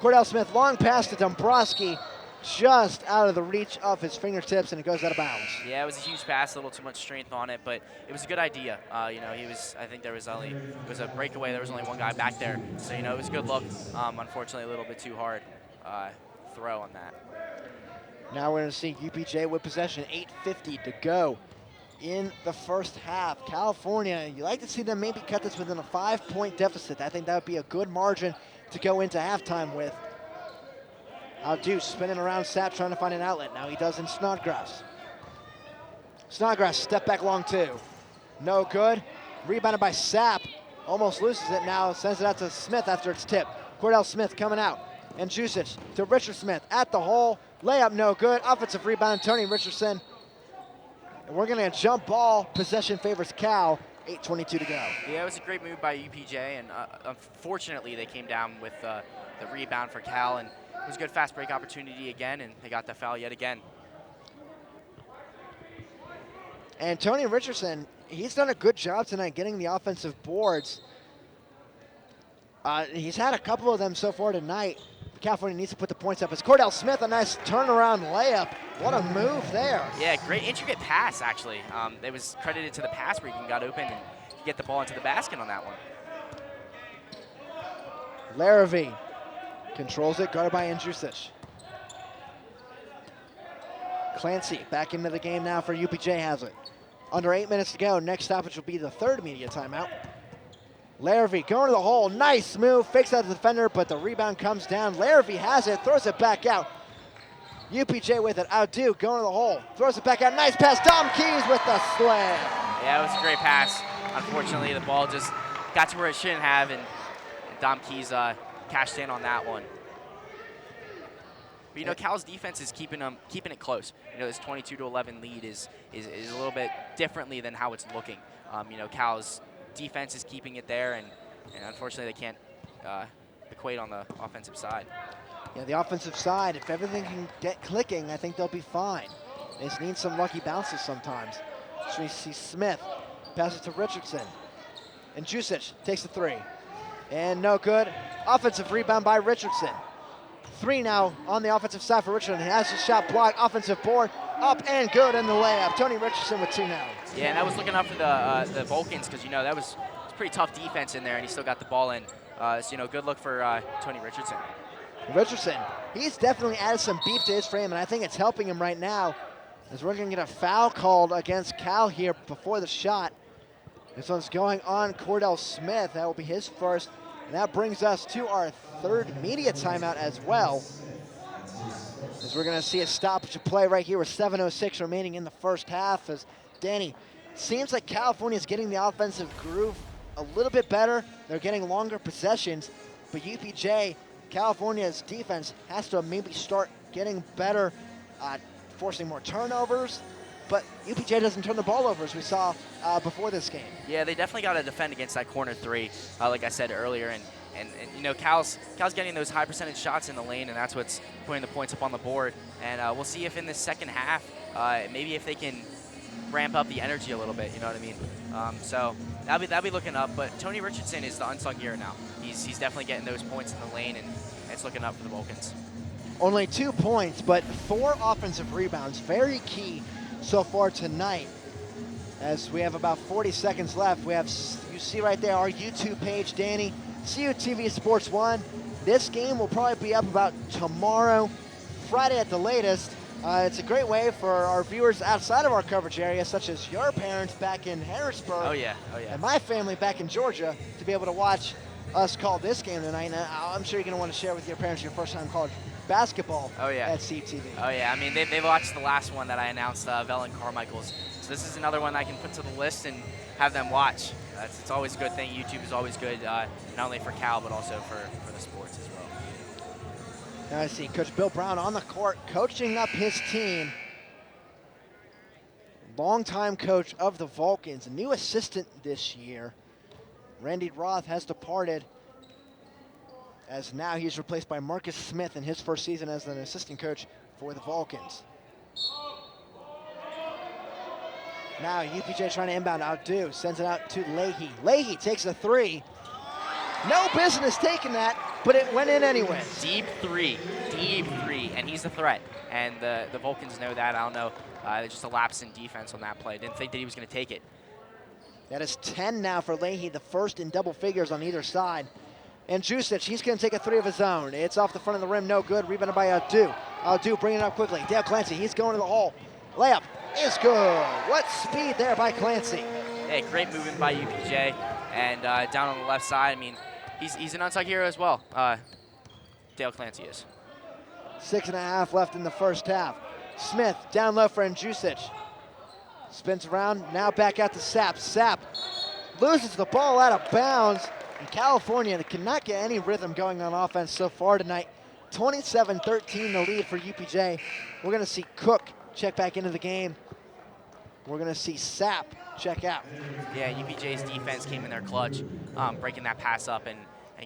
Cordell Smith, long pass to Dombrowski, just out of the reach of his fingertips, and it goes out of bounds. Yeah, it was a huge pass, a little too much strength on it, but it was a good idea. You know, I think it was a breakaway. There was only one guy back there, so you know, it was a good look. Unfortunately, a little bit too hard throw on that. Now we're going to see UPJ with possession, 8:50 to go in the first half. California, you like to see them maybe cut this within a 5-point deficit. I think that would be a good margin to go into halftime with. Audu spinning around Sapp, trying to find an outlet. Now he does in Snodgrass. Snodgrass, step back long 2. No good. Rebounded by Sapp. Almost loses it now. Sends it out to Smith after it's tipped. Cordell Smith coming out. And Jusic to Richard Smith at the hole. Layup no good. Offensive rebound, Tony Richardson. And we're going to jump ball. Possession favors Cal. 8:22 to go. Yeah, it was a great move by UPJ, and unfortunately they came down with the rebound for Cal, and it was a good fast break opportunity again, and they got the foul yet again. And Tony Richardson, he's done a good job tonight getting the offensive boards. He's had a couple of them so far tonight. California needs to put the points up. It's Cordell Smith, a nice turnaround layup. What a move there. Yeah, great intricate pass, actually. It was credited to the pass where he got open and get the ball into the basket on that one. Larrabee controls it, guarded by Andrusic. Clancy back into the game now for UPJ has it. Under 8 minutes to go. Next stoppage will be the third media timeout. Larrabee going to the hole. Nice move. Fakes out the defender, but the rebound comes down. Larrabee has it, throws it back out. UPJ with it. Outdo going to the hole. Throws it back out. Nice pass. Dom Keys with the slam. Yeah, it was a great pass. Unfortunately, the ball just got to where it shouldn't have, and Dom Keys cashed in on that one. But, you know, Cal's defense is keeping it close. You know, this 22-11 lead is a little bit differently than how it's looking. You know, Cal's defense is keeping it there, and unfortunately they can't equate on the offensive side. Yeah, the offensive side, if everything can get clicking, I think they'll be fine. They just need some lucky bounces sometimes. So we see Smith passes to Richardson. And Jusic takes the three. And no good. Offensive rebound by Richardson. 3 now on the offensive side for Richardson. He has his shot blocked. Offensive board. Up and good in the layup. Tony Richardson with 2 now. Yeah, and that was looking up for the Vulcans because, you know, that was pretty tough defense in there, and he still got the ball in. So, you know, good look for Tony Richardson. Richardson, he's definitely added some beef to his frame, and I think it's helping him right now as we're going to get a foul called against Cal here before the shot. This one's going on Cordell Smith. That will be his first, and that brings us to our 3rd media timeout as well. As we're going to see a stoppage of play right here with 7:06 remaining in the first half. As Danny, seems like California is getting the offensive groove a little bit better. They're getting longer possessions, but UPJ, California's defense has to maybe start getting better, forcing more turnovers. But UPJ doesn't turn the ball over, as we saw before this game. Yeah, they definitely got to defend against that corner 3, like I said earlier. And you know, Cal's getting those high percentage shots in the lane, and that's what's putting the points up on the board. And we'll see if in the second half, maybe if they can ramp up the energy a little bit, you know what I mean? So that'll be looking up. But Tony Richardson is the unsung hero now. He's definitely getting those points in the lane, and it's looking up for the Vulcans. Only 2 points, but 4 offensive rebounds. Very key so far tonight. As we have about 40 seconds left, we have, you see right there, our YouTube page, Danny, CUTV Sports 1. This game will probably be up about tomorrow, Friday at the latest. It's a great way for our viewers outside of our coverage area, such as your parents back in Harrisburg. Oh yeah. And my family back in Georgia, to be able to watch us call this game tonight. And I'm sure you're going to want to share with your parents your first time college basketball at CUTV. Oh yeah, I mean they've watched the last one that I announced, Velen Carmichael's. So this is another one I can put to the list and have them watch. It's always a good thing. YouTube is always good, not only for Cal but also for the sports as well. Now I see Coach Bill Brown on the court coaching up his team. Longtime coach of the Vulcans, a new assistant this year. Randy Roth has departed, as now he's replaced by Marcus Smith in his first season as an assistant coach for the Vulcans. Now UPJ trying to inbound, outdo, sends it out to Leahy. Leahy takes a 3. No business taking that, but it went in anyway. Deep three, and he's the threat. And the Vulcans know that. I don't know, just a lapse in defense on that play. Didn't think that he was going to take it. That is 10 now for Leahy, the first in double figures on either side. And Jusic, he's going to take a 3 of his own. It's off the front of the rim, no good. Rebounded by Outdo. Outdo bringing it up quickly. Dale Clancy, he's going to the hole. Layup is good. What speed there by Clancy. Hey, great movement by UPJ. And down on the left side, I mean, he's an unsung hero as well. Dale Clancy is. 6.5 left in the first half. Smith down low for Jusic. Spins around, now back out to Sapp. Sapp loses the ball out of bounds. And California, they cannot get any rhythm going on offense so far tonight. 27-13 the lead for UPJ. We're going to see Cook check back into the game. We're going to see Sapp check out. Yeah, UPJ's defense came in their clutch, breaking that pass up and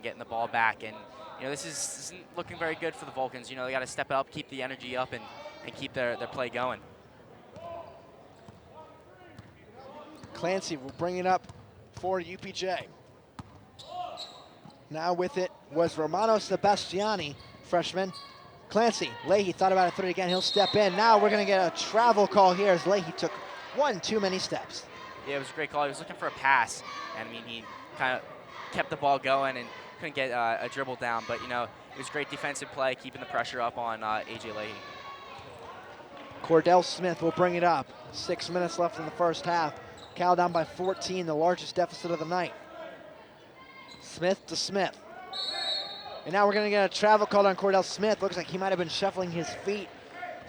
getting the ball back. And, you know, this isn't looking very good for the Vulcans. You know, they got to step it up, keep the energy up, and keep their play going. Clancy will bring it up for UPJ. Now with it was Romano Sebastiani, freshman. Clancy, Leahy thought about a 3 again. He'll step in. Now we're going to get a travel call here as Leahy took 1 too many steps. Yeah, it was a great call. He was looking for a pass. And, I mean, he kind of kept the ball going and couldn't get a dribble down. But, you know, it was great defensive play, keeping the pressure up on A.J. Leahy. Cordell Smith will bring it up. 6 minutes left in the first half. Cal down by 14, the largest deficit of the night. Smith to Smith. And now we're going to get a travel called on Cordell Smith. Looks like he might have been shuffling his feet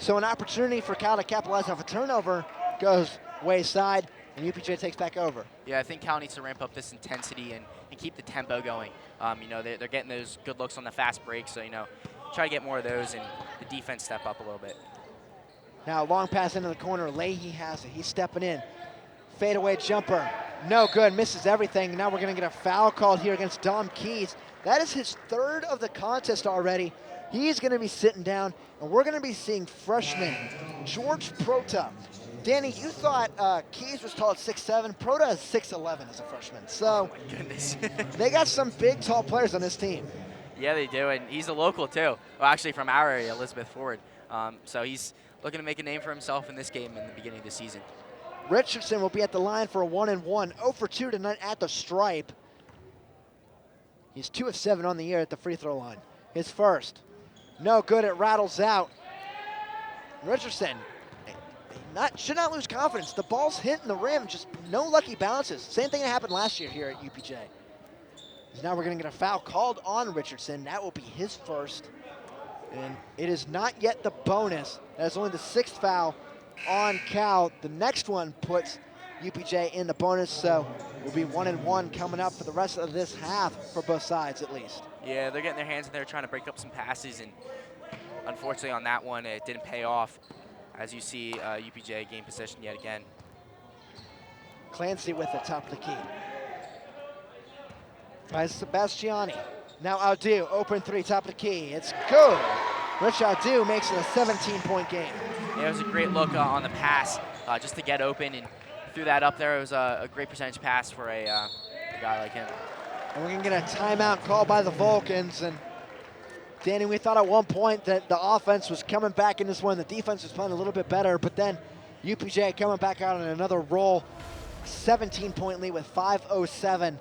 So an opportunity for Cal to capitalize off a turnover goes wayside, and UPJ takes back over. Yeah, I think Cal needs to ramp up this intensity and keep the tempo going. You know, they're getting those good looks on the fast break, so, you know, try to get more of those and the defense step up a little bit. Now long pass into the corner. Leahy has it. He's stepping in. Fadeaway jumper. No good. Misses everything. Now we're going to get a foul called here against Dom Keys. That is his third of the contest already. He's going to be sitting down, and we're going to be seeing freshman George Prota. Danny, you thought Keys was tall at 6'7". Prota is 6'11" as a freshman. So Oh my goodness. they got some big, tall players on this team. Yeah, they do, and he's a local too. Well, actually from our area, Elizabeth Ford. So he's looking to make a name for himself in this game in the beginning of the season. Richardson will be at the line for a 1-and-1. 0 for 2 tonight at the stripe. He's 2 of 7 on the year at the free throw line. His first. No good, it rattles out. Richardson should not lose confidence. The ball's hitting the rim, just no lucky bounces. Same thing that happened last year here at UPJ. Now we're gonna get a foul called on Richardson. That will be his first. And it is not yet the bonus. That is only the 6th foul on Cal. The next one puts UPJ in the bonus, so we'll be 1-and-1 coming up for the rest of this half for both sides at least. Yeah, they're getting their hands in there trying to break up some passes, and unfortunately on that one it didn't pay off. As you see, UPJ gain possession yet again. Clancy with the top of the key. By Sebastiani. Now Audu, open 3, top of the key. It's good. Rich Audu makes it a 17-point game. Yeah, it was a great look on the pass just to get open and threw that up there. It was a great percentage pass for a guy like him. And we're going to get a timeout called by the Vulcans. And Danny, we thought at one point that the offense was coming back in this one. The defense was playing a little bit better, but then UPJ coming back out on another roll. 17-point lead with 5:07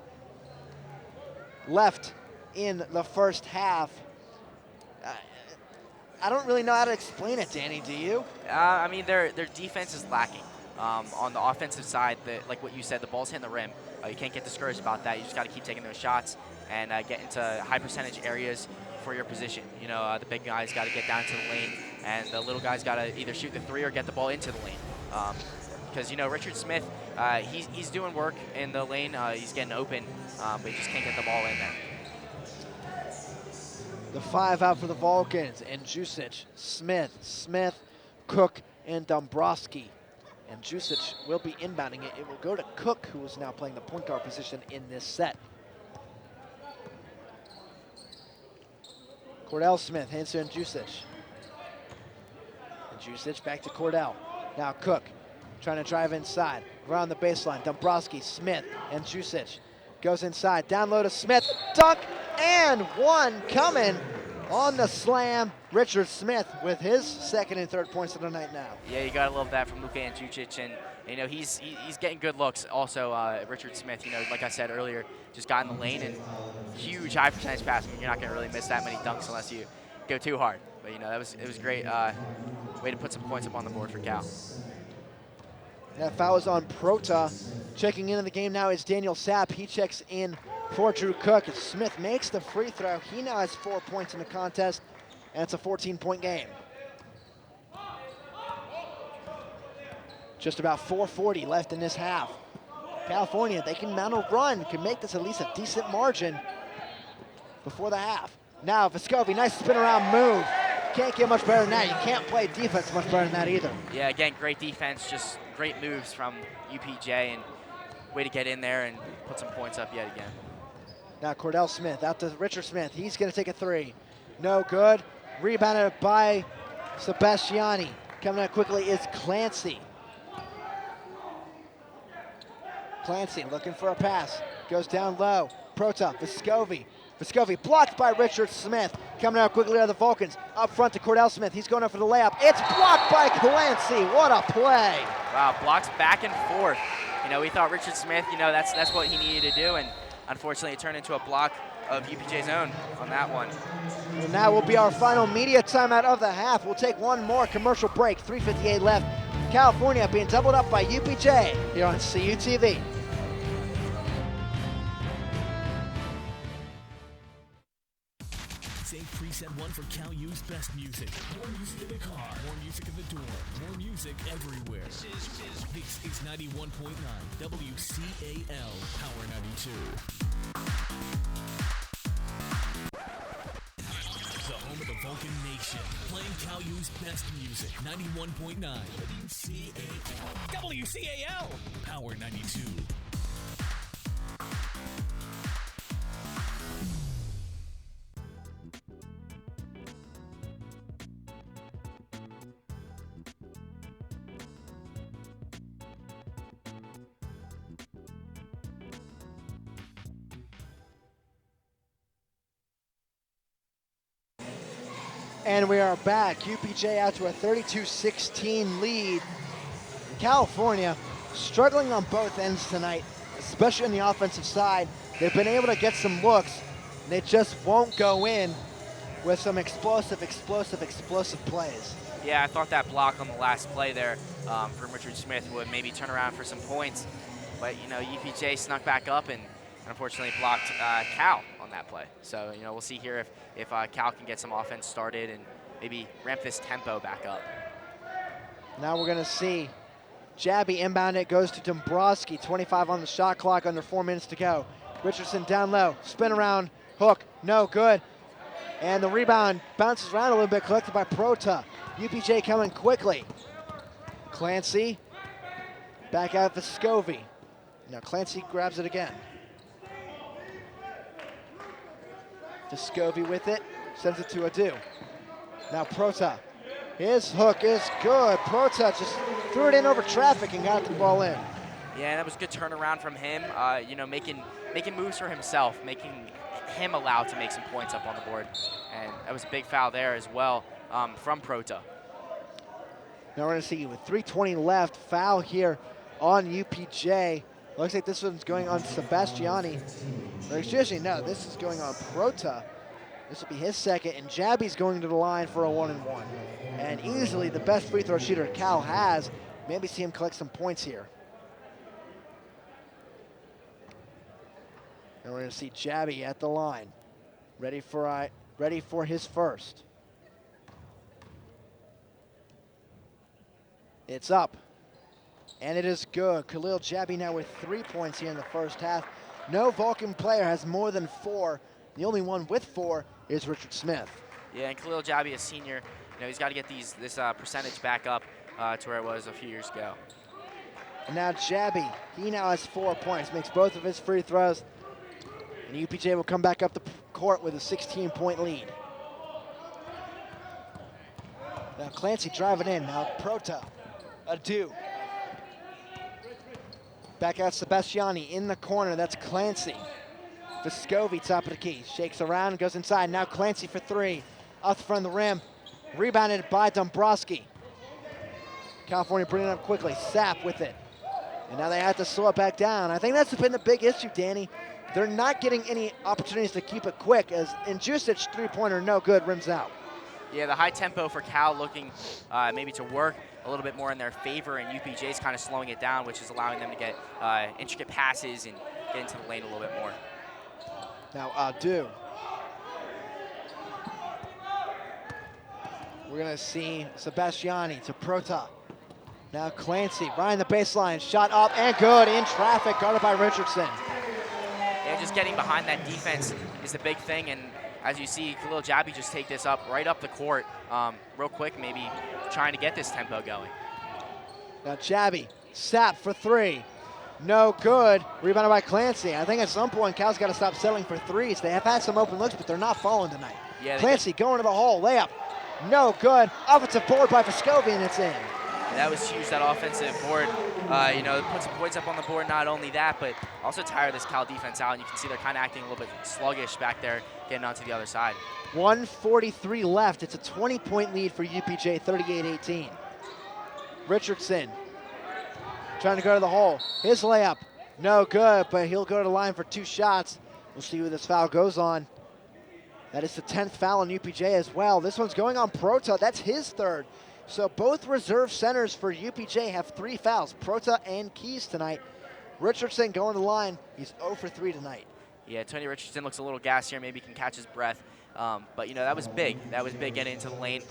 left in the first half. I don't really know how to explain it, Danny, do you? I mean, their defense is lacking. On the offensive side, like what you said, the ball's hitting the rim. You can't get discouraged about that. You just got to keep taking those shots and get into high percentage areas for your position. You know, the big guys got to get down to the lane, and the little guys got to either shoot the 3 or get the ball into the lane. Because, you know, Richard Smith, he's doing work in the lane. He's getting open, but he just can't get the ball in there. The 5 out for the Vulcans, and Jusic, Smith, Cook, and Dombrowski. And Jusic will be inbounding it. It will go to Cook, who is now playing the point guard position in this set. Cordell Smith hands to Jusic. And Jusic back to Cordell. Now Cook trying to drive inside. Around the baseline, Dombrowski, Smith, and Jusic. Goes inside, down low to Smith, dunk, and one coming on the slam. Richard Smith with his 2nd and 3rd points of the night now. Yeah, you gotta love that from Luka Andjucic, and you know he's getting good looks. Also, Richard Smith, you know, like I said earlier, just got in the lane and huge high percentage pass. I mean, you're not gonna really miss that many dunks unless you go too hard. But you know, it was great way to put some points up on the board for Cal. That foul is on Prota. Checking into the game now is Daniel Sapp. He checks in for Drew Cook. Smith makes the free throw. He now has 4 points in the contest, and it's a 14-point game. Just about 4:40 left in this half. California, they can mount a run, can make this at least a decent margin before the half. Now Vescovi, nice spin around move. Can't get much better than that. You can't play defense much better than that either. Yeah, again, great defense, just great moves from UPJ, and way to get in there and put some points up yet again. Now Cordell Smith out to Richard Smith. He's going to take a 3. No good. Rebounded by Sebastiani. Coming out quickly is Clancy. Clancy looking for a pass. Goes down low. Prota, Vescovi. Vescovi blocked by Richard Smith. Coming out quickly are the Vulcans. Up front to Cordell Smith. He's going up for the layup. It's blocked by Clancy. What a play. Wow, blocks back and forth. You know, we thought Richard Smith, you know, that's what he needed to do, and unfortunately it turned into a block of UPJ's own on that one. And that will be our final media timeout of the half. We'll take one more commercial break. 3:58 left. California being doubled up by UPJ here on CUTV. Save preset 1 for Cal U's best music. More music in the car. More music in the door. More music everywhere. This is 91.9 WCAL Power 92. The home of the Vulcan Nation. Playing Calu's best music. 91.9 WCAL. WCAL Power 92. And we are back. UPJ out to a 32-16 lead. California struggling on both ends tonight, especially on the offensive side. They've been able to get some looks, and they just won't go in with some explosive plays. Yeah, I thought that block on the last play there from Richard Smith would maybe turn around for some points. But, you know, UPJ snuck back up and unfortunately blocked Cal on that play. So, you know, we'll see here if Cal can get some offense started and maybe ramp this tempo back up. Now we're going to see Jabby inbound it, goes to Dombrowski, 25 on the shot clock, under 4 minutes to go. Richardson down low, spin around, hook, no good. And the rebound bounces around a little bit, collected by Prota. UPJ coming quickly. Clancy, back out for Scovey. Now Clancy grabs it again. Scovey with it, sends it to Adu. Now Prota, his hook is good. Prota just threw it in over traffic and got the ball in. Yeah, that was a good turnaround from him, you know, making moves for himself, making him allowed to make some points up on the board. And that was a big foul there as well from Prota. Now we're going to see with 3:20 left, foul here on UPJ. Looks like this one's going on Sebastiani. Or excuse me, no, this is going on Prota. This will be his second, and Jabby's going to the line for a 1-and-1. And easily the best free throw shooter Cal has. Maybe see him collect some points here. And we're going to see Jabby at the line, ready for his first. It's up, and it is good. Khalil Jabby now with 3 points here in the first half. No Vulcan player has more than 4. The only one with 4 is Richard Smith. Yeah, and Khalil Jabby, a senior, you know, he's got to get this percentage back up to where it was a few years ago. And now Jabby, he now has 4 points, makes both of his free throws, and UPJ will come back up the court with a 16-point lead. Now Clancy driving in. Now Prota, Adu. Back out Sebastiani in the corner. That's Clancy. Vescovi, top of the key. Shakes around, goes inside. Now Clancy for 3. Off the front of the rim. Rebounded by Dombrowski. California bringing it up quickly. Sapp with it. And now they have to slow it back down. I think that's been the big issue, Danny. They're not getting any opportunities to keep it quick, as Injusic three-pointer no good, rims out. Yeah, the high tempo for Cal looking maybe to work a little bit more in their favor, and UPJ's kind of slowing it down, which is allowing them to get intricate passes and get into the lane a little bit more. Now Adu. We're going to see Sebastiani to Prota. Now Clancy, right in the baseline, shot up and good, in traffic, guarded by Richardson. Yeah, just getting behind that defense is the big thing, and as you see, Khalil Jabby just take this up right up the court real quick, maybe trying to get this tempo going. Now Jabby, Sapp for 3. No good. Rebounded by Clancy. I think at some point Cal's got to stop settling for threes. They have had some open looks, but they're not falling tonight. Yeah, Clancy going to the hole, layup. No good. Offensive board by Vescovi, and it's in. That was huge, that offensive board. You know, put some points up on the board. Not only that, but also tire this Cal defense out. And you can see they're kind of acting a little bit sluggish back there, getting onto the other side. 1:43 left. It's a 20-point lead for UPJ, 38-18. Richardson trying to go to the hole. His layup, no good, but he'll go to the line for 2 shots. We'll see who this foul goes on. That is the 10th foul on UPJ as well. This one's going on Prota. That's his 3rd. So both reserve centers for UPJ have 3 fouls, Prota and Keys tonight. Richardson going to the line. He's 0 for 3 tonight. Yeah, Tony Richardson looks a little gassed here. Maybe he can catch his breath. But that was big. That was big getting into the lane.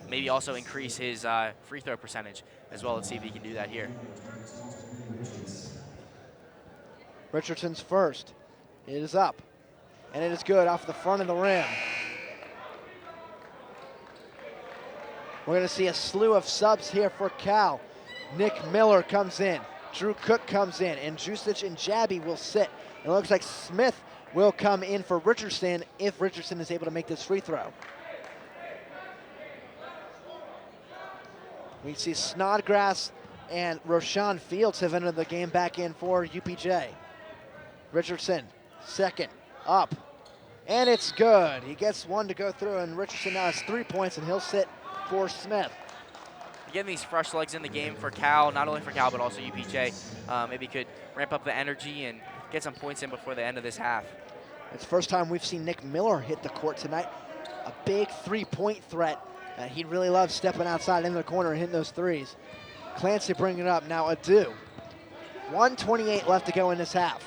Maybe also increase his free throw percentage as well. Let's see if he can do that here. Richardson's first. It is up, and it is good off the front of the rim. We're going to see a slew of subs here for Cal. Nick Miller comes in. Drew Cook comes in, and Jusic and Jabby will sit. It looks like Smith will come in for Richardson if Richardson is able to make this free throw. We see Snodgrass and Roshan Fields have entered the game back in for UPJ. Richardson, second, up, and it's good. He gets one to go through, and Richardson now has 3 points, and he'll sit for Smith. Getting these fresh legs in the game for Cal, not only for Cal, but also UPJ. Maybe could ramp up the energy and get some points in before the end of this half. It's the first time we've seen Nick Miller hit the court tonight. A big three-point threat. He really loves stepping outside into the corner and hitting those threes. Clancy bringing it up. Now Adu. 1:28 left to go in this half.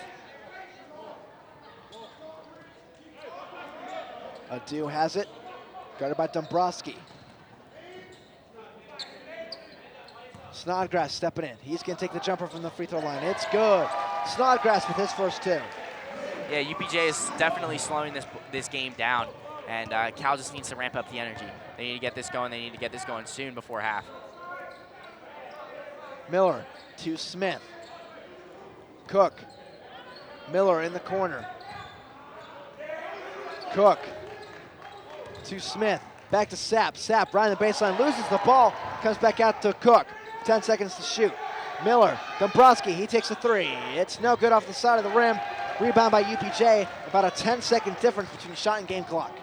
Adu has it. Guarded by Dombrowski. Snodgrass stepping in. He's going to take the jumper from the free throw line. It's good. Snodgrass with his first two. Yeah, UPJ is definitely slowing this game down, and Cal just needs to ramp up the energy. They need to get this going. They need to get this going soon before half. Miller to Smith. Cook. Miller in the corner. Cook to Smith. Back to Sapp. Sapp right on the baseline, loses the ball, comes back out to Cook. 10 seconds to shoot. Miller, Dombrowski, he takes a three. It's no good off the side of the rim. Rebound by UPJ, about a 10-second difference between shot and game clock.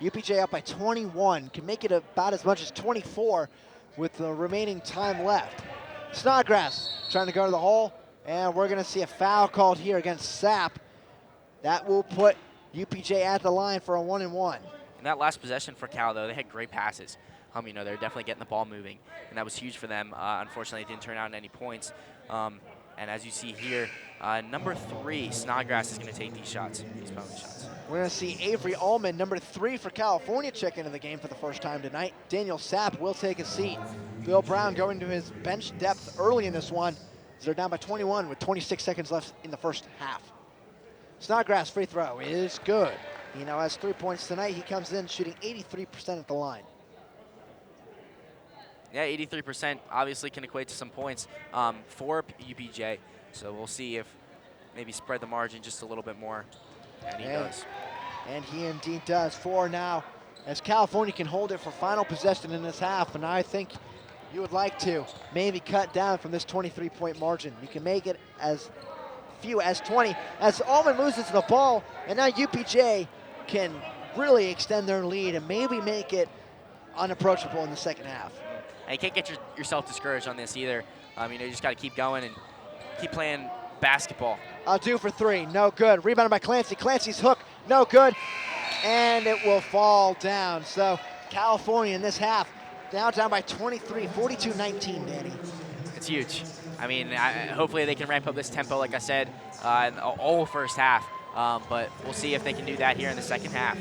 UPJ up by 21, can make it about as much as 24 with the remaining time left. Snodgrass trying to go to the hole, and we're gonna see a foul called here against Sapp. That will put UPJ at the line for a 1-and-1. In that last possession for Cal, though, they had great passes. They're definitely getting the ball moving, and that was huge for them. Unfortunately, it didn't turn out in any points. And as you see here, number 3, Snodgrass is going to take these shots, these penalty shots. We're going to see Avery Ullman, number 3 for California, check into the game for the first time tonight. Daniel Sapp will take a seat. Bill Brown going to his bench depth early in this one. They're down by 21 with 26 seconds left in the first half. Snodgrass free throw is good. He now has 3 points tonight. He comes in shooting 83% at the line. Yeah, 83% obviously can equate to some points for UPJ. So we'll see if maybe spread the margin just a little bit more. And he does. And he indeed does. 4 now, as California can hold it for final possession in this half. And I think you would like to maybe cut down from this 23-point margin. You can make it as few as 20. As Ullman loses the ball, and now UPJ can really extend their lead and maybe make it unapproachable in the second half. And you can't get yourself discouraged on this either. You just got to keep going and keep playing basketball. Adu for 3, no good. Rebounded by Clancy. Clancy's hook, no good. And it will fall down. So California in this half, now down by 23, 42-19, Danny. It's huge. Hopefully they can ramp up this tempo, like I said, in the whole first half. But we'll see if they can do that here in the second half.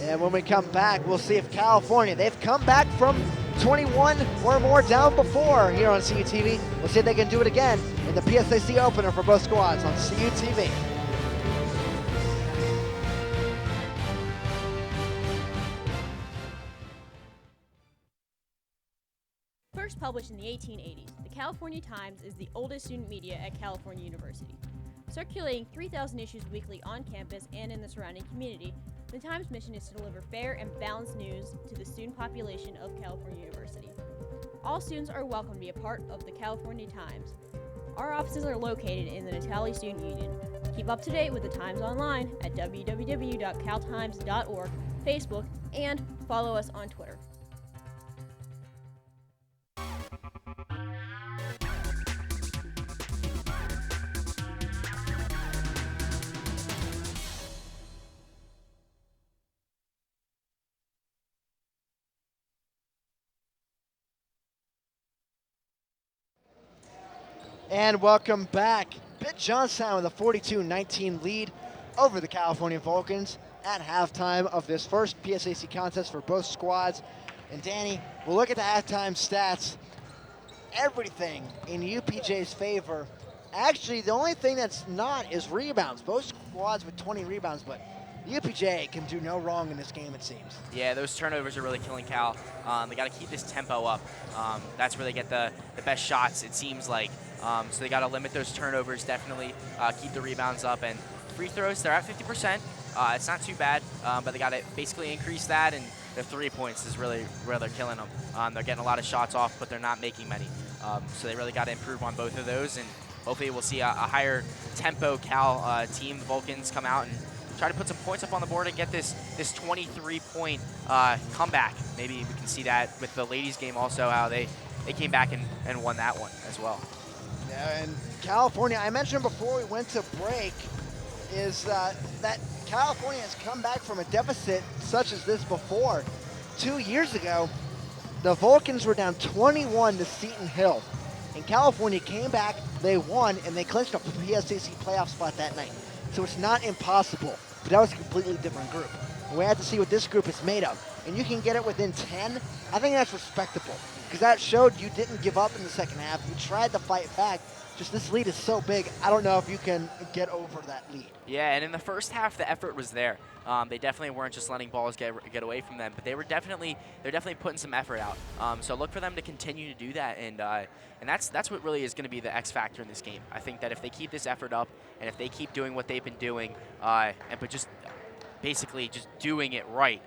And when we come back, we'll see if California, they've come back from 21 or more down before here on CUTV. We'll see if they can do it again in the PSAC opener for both squads on CUTV. First published in the 1880s, the California Times is the oldest student media at California University. Circulating 3,000 issues weekly on campus and in the surrounding community, the Times' mission is to deliver fair and balanced news to the student population of California University. All students are welcome to be a part of the California Times. Our offices are located in the Natali Student Union. Keep up to date with the Times online at www.caltimes.org, Facebook, and follow us on Twitter. And welcome back. Pitt-Johnstown with a 42-19 lead over the California Vulcans at halftime of this first PSAC contest for both squads. And Danny, we'll look at the halftime stats. Everything in UPJ's favor. Actually, the only thing that's not is rebounds. Both squads with 20 rebounds, but UPJ can do no wrong in this game, it seems. Yeah, those turnovers are really killing Cal. They got to keep this tempo up. That's where they get the best shots, it seems like. So they got to limit those turnovers, definitely keep the rebounds up. And free throws, they're at 50%. It's not too bad, but they got to basically increase that. And the 3 points is really where they're killing them. They're getting a lot of shots off, but they're not making many. So they really got to improve on both of those. And hopefully we'll see a higher tempo Cal team. The Vulcans come out and try to put some points up on the board and get this 23-point comeback. Maybe we can see that with the ladies game also, how they came back and won that one as well. Yeah, and California, I mentioned before we went to break, is that California has come back from a deficit such as this before. 2 years ago, the Vulcans were down 21 to Seton Hill. And California came back, they won, and they clinched a PSAC playoff spot that night. So it's not impossible, but that was a completely different group. We have to see what this group is made of. And you can get it within 10, I think that's respectable. Because that showed you didn't give up in the second half. You tried to fight back. Just this lead is so big, I don't know if you can get over that lead. Yeah, and in the first half, the effort was there. They definitely weren't just letting balls get away from them, but they're definitely putting some effort out. So look for them to continue to do that, and that's what really is going to be the X factor in this game. I think that if they keep this effort up, and if they keep doing what they've been doing, but just basically just doing it right,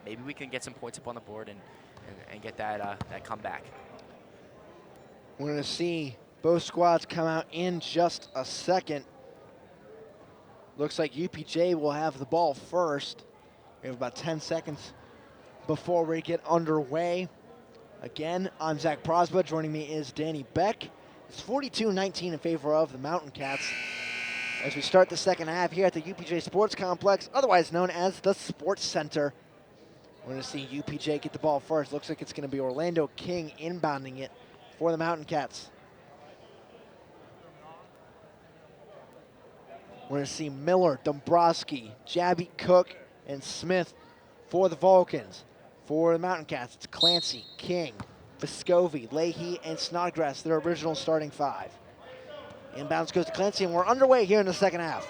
maybe we can get some points up on the board and get that comeback. We're going to see both squads come out in just a second. Looks like UPJ will have the ball first. We have about 10 seconds before we get underway. Again, I'm Zach Prosba. Joining me is Danny Beck. It's 42-19 in favor of the Mountain Cats as we start the second half here at the UPJ Sports Complex, otherwise known as the Sports Center. We're going to see UPJ get the ball first. Looks like it's going to be Orlando King inbounding it for the Mountain Cats. We're going to see Miller, Dombrowski, Jabby, Cook, and Smith for the Vulcans. For the Mountain Cats, it's Clancy, King, Vescovi, Leahy, and Snodgrass, their original starting five. Inbounds goes to Clancy, and we're underway here in the second half.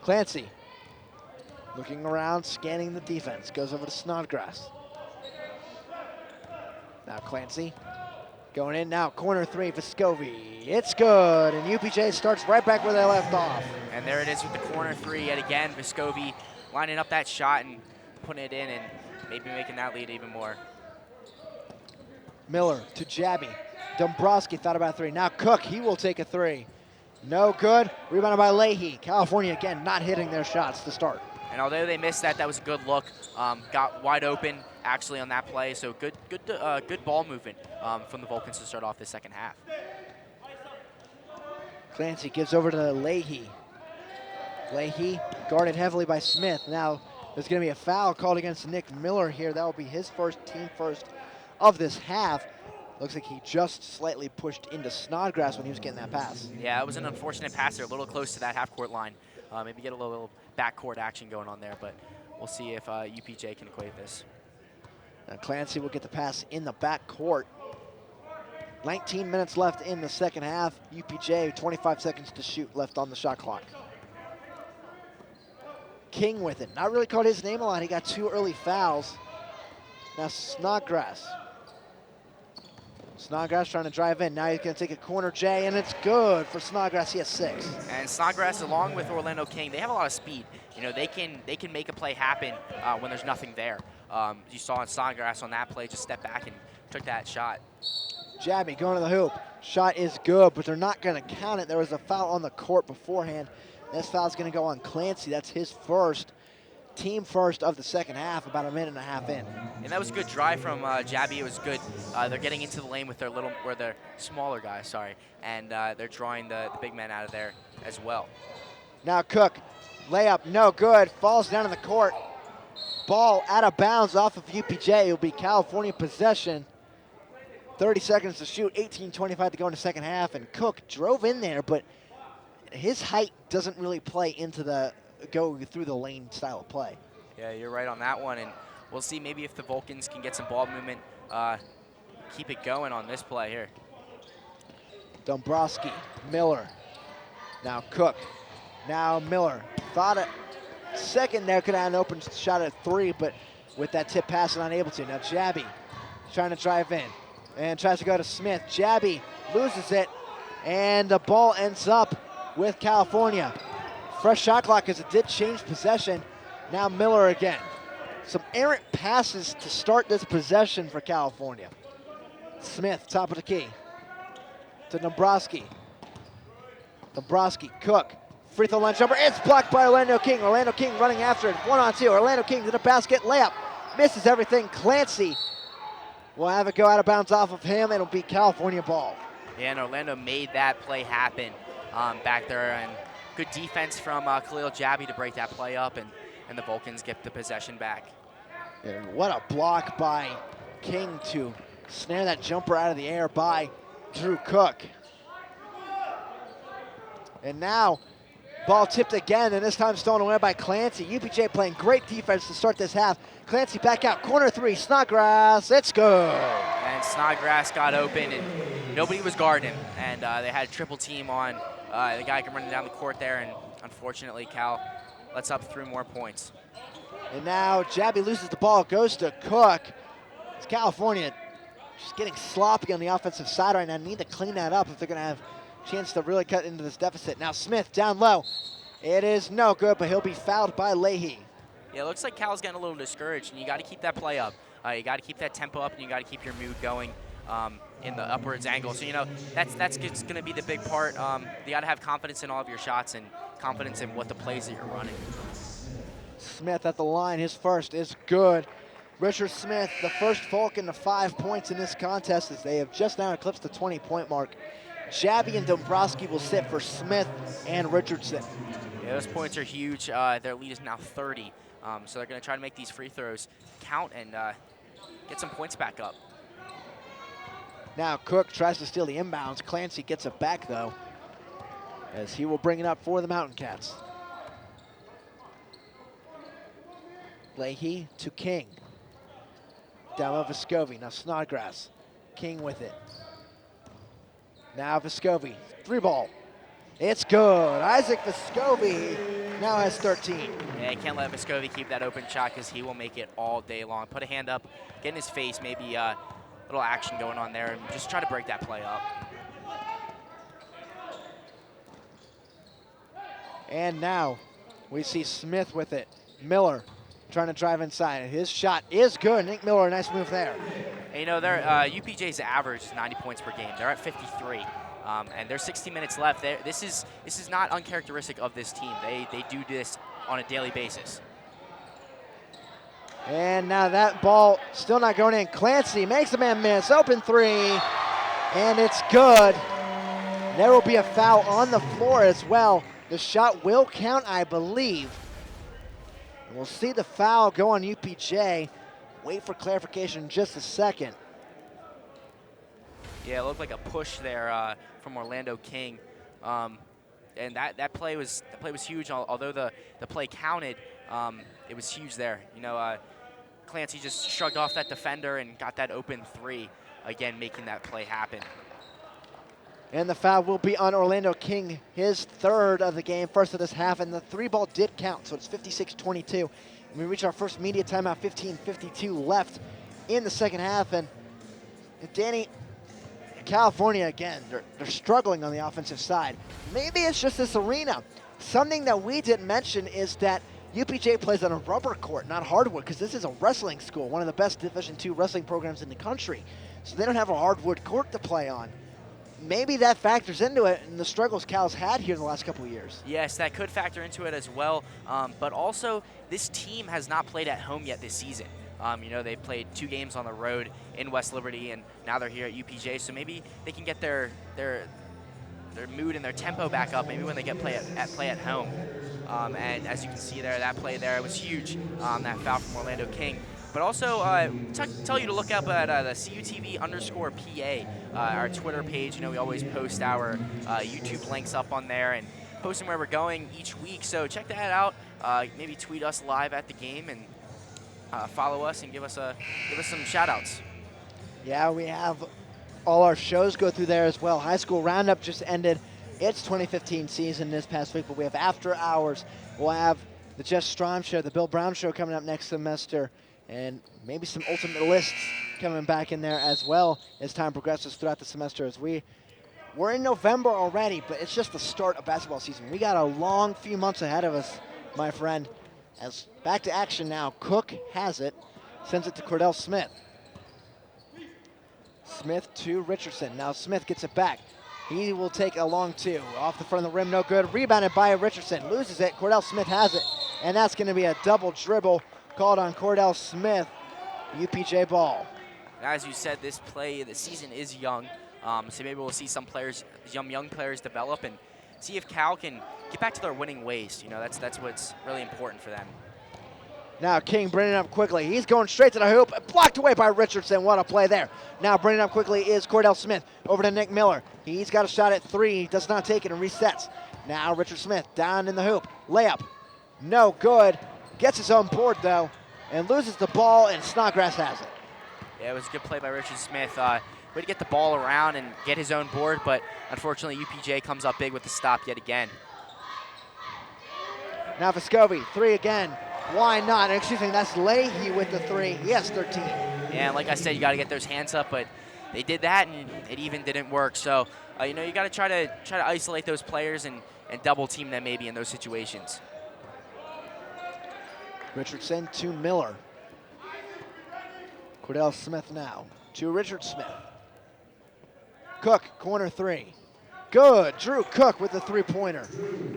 Clancy, looking around, scanning the defense, goes over to Snodgrass. Now Clancy. Going in now, corner three, Vescovi. It's good, and UPJ starts right back where they left off. And there it is with the corner three yet again. Vescovi lining up that shot and putting it in and maybe making that lead even more. Miller to Jabby. Dombrowski thought about three. Now Cook, he will take a three. No good. Rebounded by Leahy. California, again, not hitting their shots to start. And although they missed that, that was a good look. Got wide open actually on that play. So good ball movement from the Vulcans to start off the second half. Clancy gives over to Leahy. Leahy guarded heavily by Smith. Now there's going to be a foul called against Nick Miller here. That will be his team first of this half. Looks like he just slightly pushed into Snodgrass when he was getting that pass. Yeah, it was an unfortunate pass there, a little close to that half-court line. Maybe get a little backcourt action going on there, but we'll see if UPJ can equate this. Now Clancy will get the pass in the backcourt. 19 minutes left in the second half. UPJ, 25 seconds to shoot left on the shot clock. King with it. Not really called his name a lot. He got 2 early fouls. Now Snodgrass. Snodgrass trying to drive in. Now he's going to take a corner J, and it's good for Snodgrass. He has 6. And Snodgrass, along with Orlando King, they have a lot of speed. You know, they can make a play happen when there's nothing there. You saw Snodgrass on that play just step back and took that shot. Jabby going to the hoop. Shot is good, but they're not going to count it. There was a foul on the court beforehand. This foul's going to go on Clancy. That's his first, team first of the second half, about a minute and a half in. And that was a good drive from Jabby. It was good. They're getting into the lane with their smaller guys, sorry, and they're drawing the big men out of there as well. Now Cook, layup, no good. Falls down in the court. Ball out of bounds off of UPJ. It'll be California possession. 30 seconds to shoot, 18:25 to go in the second half, and Cook drove in there, but his height doesn't really play into the go through the lane style of play. Yeah, you're right on that one, and we'll see maybe if the Vulcans can get some ball movement, keep it going on this play here. Dombrowski, Miller, now Cook, now Miller. Thought a second there could have an open shot at 3, but with that tip pass, not able to. Now Jabby trying to drive in and tries to go to Smith. Jabby loses it, and the ball ends up with California. Fresh shot clock as it did change possession. Now Miller again. Some errant passes to start this possession for California. Smith, top of the key, to Dombrowski. Dombrowski, Cook, free throw line jumper. It's blocked by Orlando King. Orlando King running after it, 1-on-2. Orlando King to the basket, layup. Misses everything. Clancy will have it go out of bounds off of him. It'll be California ball. Yeah, and Orlando made that play happen back there, and good defense from Khalil Jabby to break that play up, and the Vulcans get the possession back. And what a block by King to snare that jumper out of the air by Drew Cook. And now, ball tipped again, and this time stolen away by Clancy. UPJ playing great defense to start this half. Clancy back out, corner 3, Snodgrass, it's good. And Snodgrass got open, and nobody was guarding him, and they had a triple team on the guy coming running down the court there, and unfortunately Cal lets up 3 more points. And now Jabby loses the ball, goes to Cook. It's California just getting sloppy on the offensive side right now. Need to clean that up if they're going to have a chance to really cut into this deficit. Now Smith down low. It is no good, but he'll be fouled by Leahy. Yeah, it looks like Cal's getting a little discouraged, and you got to keep that play up. You got to keep that tempo up, and you got to keep your mood going in the upwards angle. So, you know, that's going to be the big part. You got to have confidence in all of your shots and confidence in what the plays that you're running. Smith at the line, his first is good. Richard Smith, the first Vulcan to 5 points in this contest, as they have just now eclipsed the 20-point mark. Jabby and Dombrowski will sit for Smith and Richardson. Yeah, those points are huge. Their lead is now 30. So they're going to try to make these free throws count and get some points back up. Now Cook tries to steal the inbounds. Clancy gets it back, though, as he will bring it up for the Mountain Cats. Leahy to King. Down low Vescovi. Now Snodgrass. King with it. Now Vescovi. 3-ball. It's good. Isaac Vescovi now has 13. Yeah, you can't let Vescovi keep that open shot because he will make it all day long. Put a hand up, get in his face, maybe a little action going on there, and just try to break that play up. And now we see Smith with it. Miller trying to drive inside. His shot is good. Nick Miller, nice move there. And, you know, UPJ's average is 90 points per game. They're at 53. And there's 60 minutes left. This is not uncharacteristic of this team. They do this on a daily basis. And now that ball still not going in. Clancy makes the man miss. Open 3, and it's good. There will be a foul on the floor as well. The shot will count, I believe. And we'll see the foul go on UPJ. Wait for clarification in just a second. Yeah, it looked like a push there from Orlando King, and that play was huge. Although the play counted, it was huge there. You know, Clancy just shrugged off that defender and got that open 3, again making that play happen. And the foul will be on Orlando King, his 3rd of the game, first of this half, and the 3-ball did count, so it's 56-22. We reach our first media timeout, 15:52 left in the second half, and Danny, California again, they're struggling on the offensive side. Maybe it's just this arena. Something that we didn't mention is that UPJ plays on a rubber court, not hardwood, because this is a wrestling school, one of the best Division II wrestling programs in the country. So they don't have a hardwood court to play on. Maybe that factors into it and the struggles Cal's had here in the last couple of years. Yes, that could factor into it as well. But also, this team has not played at home yet this season. You know, they've played 2 games on the road in West Liberty, and now they're here at UPJ. So maybe they can get their mood and their tempo back up. Maybe when they get play at home. And as you can see there, that play there was huge. That foul from Orlando King. But also, tell you to look up at the CUTV_PA, our Twitter page. You know, we always post our YouTube links up on there, and posting where we're going each week, so check that out. Maybe tweet us live at the game and follow us and give us some shout-outs. Yeah, we have all our shows go through there as well. High School Roundup just ended its 2015 season this past week, but we have After Hours. We'll have the Jeff Strom Show, the Bill Brown Show coming up next semester, and maybe some Ultimate Lists coming back in there as well as time progresses throughout the semester. As we're in November already, but it's just the start of basketball season. We got a long few months ahead of us, my friend. As back to action now, Cook has it, sends it to Cordell Smith. Smith to Richardson. Now Smith gets it back. He will take a long two. Off the front of the rim, no good. Rebounded by Richardson. Loses it. Cordell Smith has it. And that's going to be a double dribble called on Cordell Smith. UPJ ball. As you said, the season is young. So maybe we'll see some players, young players develop and see if Cal can get back to their winning ways. That's what's really important for them. Now King bringing it up quickly. He's going straight to the hoop. Blocked away by Richardson. What a play there. Now bringing it up quickly is Cordell Smith. Over to Nick Miller. He's got a shot at three. He does not take it and resets. Now Richard Smith down in the hoop. Layup. No good. Gets his own board though and loses the ball, and Snodgrass has it. Yeah, it was a good play by Richard Smith. Way to get the ball around and get his own board, but unfortunately UPJ comes up big with the stop yet again. Now Vescovi, three again. Why not? Excuse me, that's Leahy with the three. He has 13. Yeah, and like I said, you got to get those hands up, but they did that and it even didn't work. So, you got to try to isolate those players and double team them maybe in those situations. Richardson to Miller. Cordell Smith now to Richard Smith. Cook, corner three. Good, Drew Cook with the three-pointer.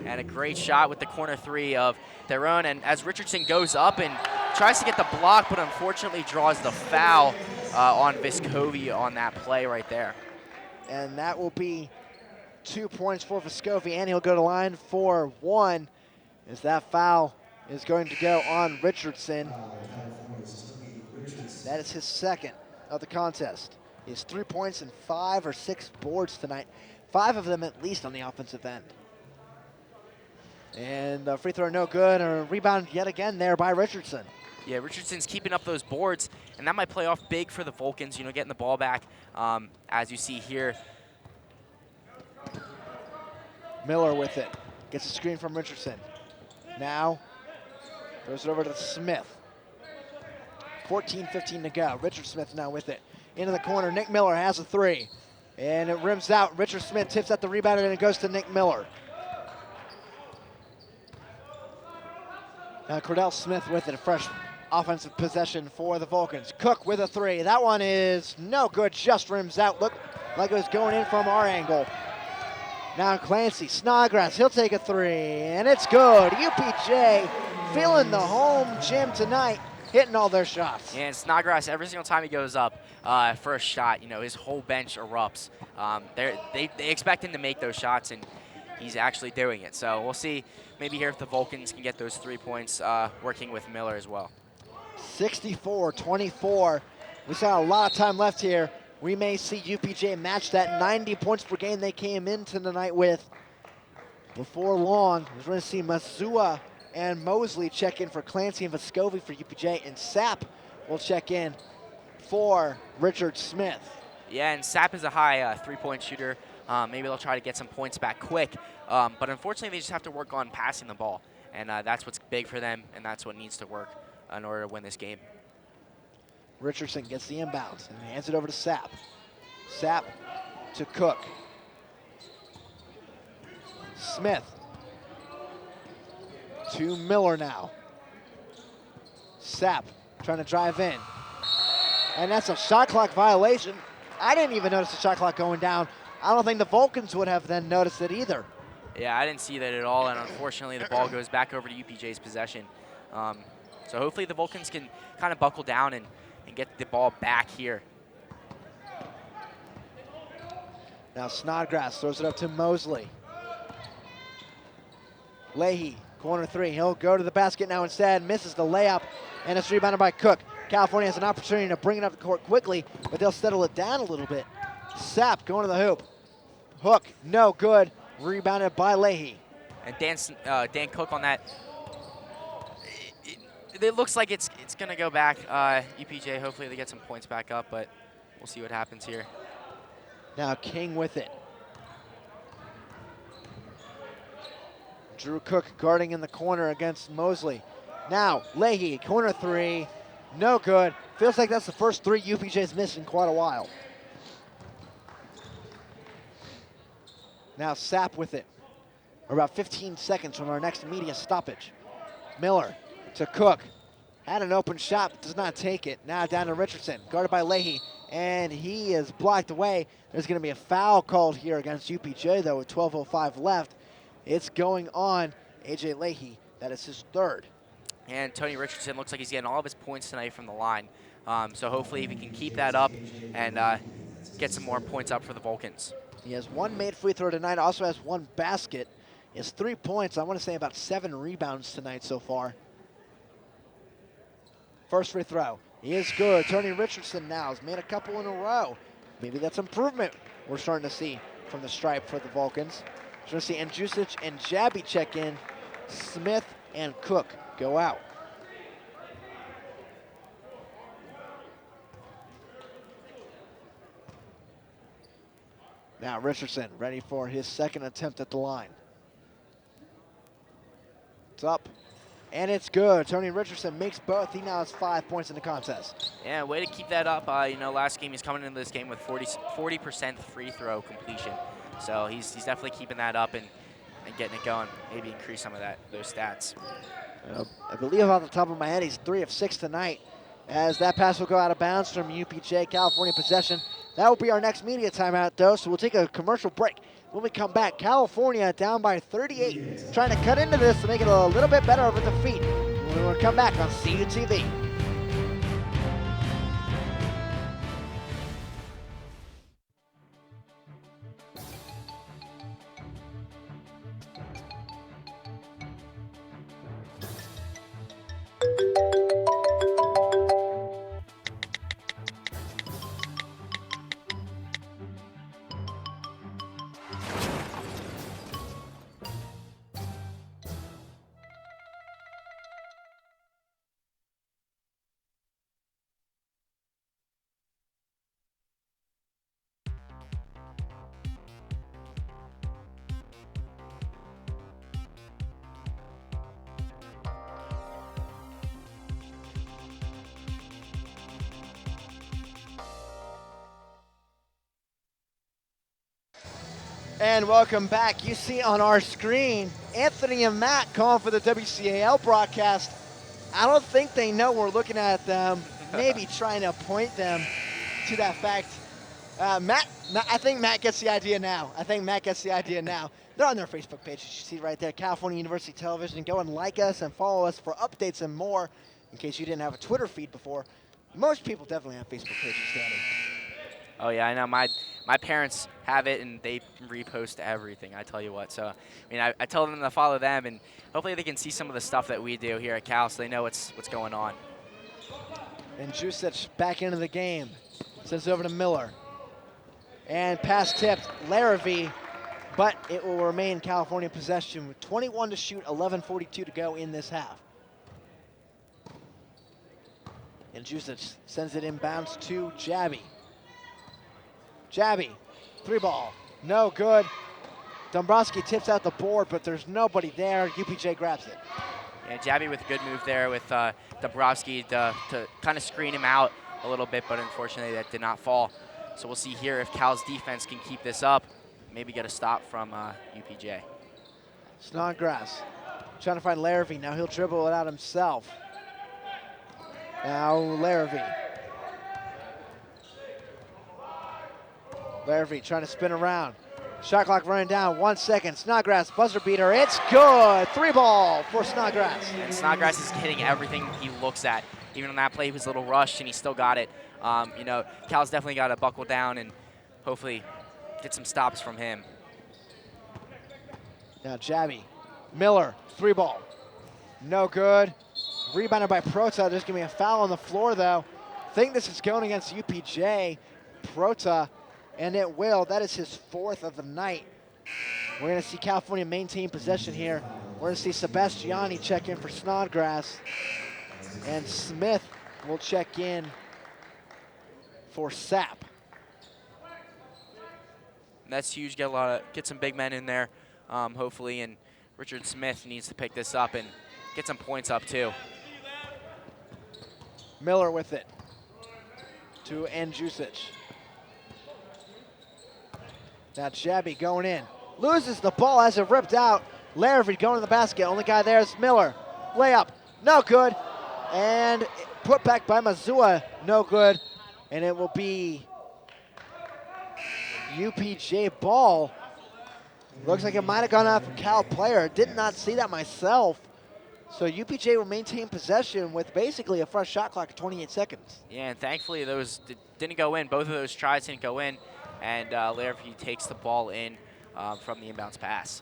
And a great shot with the corner three of their own. And as Richardson goes up and tries to get the block, but unfortunately draws the foul on Vescovi on that play right there. And that will be 2 points for Vescovi, and he'll go to line for one as that foul is going to go on Richardson. That is his second of the contest. He has 3 points and 5 or 6 boards tonight. 5 of them at least on the offensive end. And the free throw no good, and a rebound yet again there by Richardson. Yeah, Richardson's keeping up those boards, and that might play off big for the Vulcans, getting the ball back, as you see here. Miller with it. Gets a screen from Richardson. Now, throws it over to Smith. 14-15 to go. Richard Smith now with it. Into the corner, Nick Miller has a three. And it rims out. Richard Smith tips at the rebound, and it goes to Nick Miller. Now Cordell Smith with it, a fresh offensive possession for the Vulcans. Cook with a three. That one is no good, just rims out. Looked like it was going in from our angle. Now Clancy, Snodgrass, he'll take a three, and it's good. UPJ feeling the home gym tonight, hitting all their shots. And Snodgrass, every single time he goes up for a shot, his whole bench erupts. They expect him to make those shots, and he's actually doing it. So we'll see maybe here if the Vulcans can get those 3 points working with Miller as well. 64-24. We saw a lot of time left here. We may see UPJ match that 90 points per game they came into tonight with. Before long, we're going to see Mazua and Mosley check in for Clancy and Vescovi for UPJ, and Sapp will check in for Richard Smith. Yeah, and Sapp is a high three-point shooter. Maybe they'll try to get some points back quick. But unfortunately, they just have to work on passing the ball. And that's what's big for them, and that's what needs to work in order to win this game. Richardson gets the inbounds and hands it over to Sapp. Sapp to Cook. Smith to Miller now. Sapp trying to drive in. And that's a shot clock violation. I didn't even notice the shot clock going down. I don't think the Vulcans would have then noticed it either. Yeah, I didn't see that at all, and unfortunately the ball goes back over to UPJ's possession. So hopefully the Vulcans can kind of buckle down and get the ball back here. Now Snodgrass throws it up to Mosley. Leahy, corner three. He'll go to the basket now instead, misses the layup, and it's rebounded by Cook. California has an opportunity to bring it up the court quickly, but they'll settle it down a little bit. Sapp going to the hoop. Hook, no good. Rebounded by Leahy. And Dan Cook on that. It looks like it's going to go back. UPJ, hopefully they get some points back up, but we'll see what happens here. Now King with it. Drew Cook guarding in the corner against Mosley. Now Leahy, corner three, no good. Feels like that's the first three UPJ's missed in quite a while. Now Sapp with it. We're about 15 seconds from our next media stoppage. Miller to Cook. Had an open shot, but does not take it. Now down to Richardson, guarded by Leahy, and he is blocked away. There's going to be a foul called here against UPJ, though, with 12:05 left. It's going on A.J. Leahy. That is his third. And Tony Richardson looks like he's getting all of his points tonight from the line. So hopefully if he can keep that up and get some more points up for the Vulcans. He has one made free throw tonight, also has one basket. He has 3 points. I want to say about 7 rebounds tonight so far. First free throw. He is good. Tony Richardson now has made a couple in a row. Maybe that's improvement we're starting to see from the stripe for the Vulcans. We're starting to see Andjusic and Jabby check in. Smith and Cook go out. Now Richardson ready for his second attempt at the line. It's up, and it's good. Tony Richardson makes both. He now has 5 points in the contest. Yeah, way to keep that up. Last game he's coming into this game with 40% free throw completion. So he's definitely keeping that up and getting it going. Maybe increase some of those stats. I believe off the top of my head, he's 3 of 6 tonight. As that pass will go out of bounds from UPJ, California possession. That will be our next media timeout, though, so we'll take a commercial break. When we come back, California down by 38, trying to cut into this to make it a little bit better of a defeat. When we come back on CUTV. And welcome back. You see on our screen, Anthony and Matt calling for the WCAL broadcast. I don't think they know we're looking at them, maybe trying to point them to that fact. Matt, I think Matt gets the idea now. They're on their Facebook page, as you see right there, California University Television. Go and like us and follow us for updates and more. In case you didn't have a Twitter feed before, most people definitely have Facebook pages, Danny. Oh yeah, I know. My parents have it, and they repost everything, I tell you what. So, I tell them to follow them, and hopefully they can see some of the stuff that we do here at Cal so they know what's going on. And Jusic back into the game. Sends it over to Miller. And pass tipped, Larrabee, but it will remain California possession with 21 to shoot, 11:42 to go in this half. And Jusic sends it inbounds to Jabby. Jabby, 3-ball, no good. Dombrowski tips out the board, but there's nobody there. UPJ grabs it. Yeah, Jabby with a good move there with Dombrowski to kind of screen him out a little bit, but unfortunately that did not fall. So we'll see here if Cal's defense can keep this up, maybe get a stop from UPJ. Snodgrass trying to find Larrabee. Now he'll dribble it out himself. Now Larrabee. Larrabee trying to spin around. Shot clock running down, 1 second. Snodgrass, buzzer beater, it's good. 3-ball for Snodgrass. And Snodgrass is hitting everything he looks at. Even on that play, he was a little rushed, and he still got it. Cal's definitely got to buckle down and hopefully get some stops from him. Now Jabby, Miller, 3-ball, no good. Rebounded by Prota. There's going to be a foul on the floor, though. I think this is going against UPJ. Prota, and it will. That is his 4th of the night. We're going to see California maintain possession here. We're going to see Sebastiani check in for Snodgrass. And Smith will check in for Sapp. And that's huge. Get some big men in there, hopefully. And Richard Smith needs to pick this up and get some points up too. Miller with it to Andjusic. Now Jabby going in. Loses the ball as it ripped out. Larrivee going to the basket. Only guy there is Miller. Layup, no good. And put back by Mazua, no good. And it will be UPJ ball. Looks like it might have gone off a Cal player. Did not see that myself. So UPJ will maintain possession with basically a fresh shot clock of 28 seconds. Yeah, and thankfully those didn't go in. Both of those tries didn't go in. And Larrivee takes the ball in from the inbounds pass.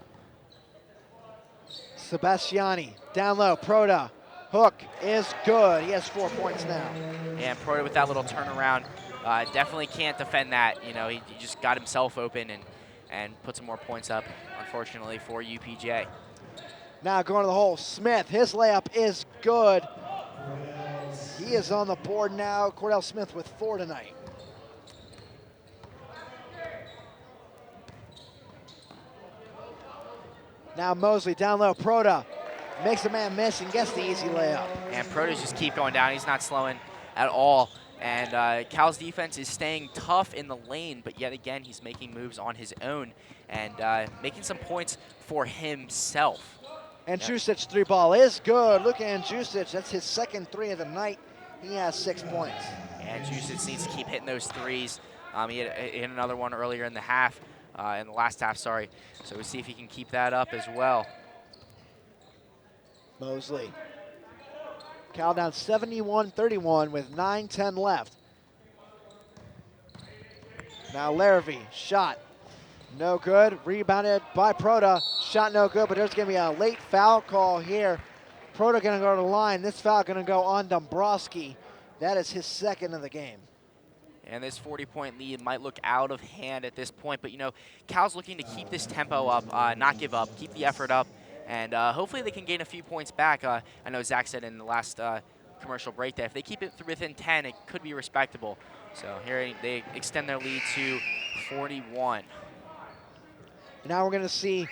Sebastiani down low, Proda. Hook is good. He has 4 points now. Yeah, and Proda with that little turnaround. Definitely can't defend that. You know, he just got himself open and put some more points up, unfortunately, for UPJ. Now going to the hole, Smith, his layup is good. He is on the board now. Cordell Smith with 4 tonight. Now Mosley down low, Proda makes a man miss and gets the easy layup. And Protas just keep going down. He's not slowing at all. And Cal's defense is staying tough in the lane, but yet again, he's making moves on his own and making some points for himself. And Jusic 3 ball is good. Look at Jusic, that's his second 3 of the night. He has 6 points. And Jusic needs to keep hitting those threes. He hit another one earlier in the last half, sorry. So we'll see if he can keep that up as well. Mosley. Cal down 71-31 with 9:10 left. Now Larrivee, shot, no good. Rebounded by Proda, shot no good, but there's gonna be a late foul call here. Proda gonna go to the line. This foul gonna go on Dombrowski. That is his second of the game. And this 40-point lead might look out of hand at this point, but you know, Cal's looking to keep this tempo up, not give up, keep the effort up, and hopefully they can gain a few points back. I know Zach said in the last commercial break that if they keep it within 10, it could be respectable. So here they extend their lead to 41. Now we're gonna see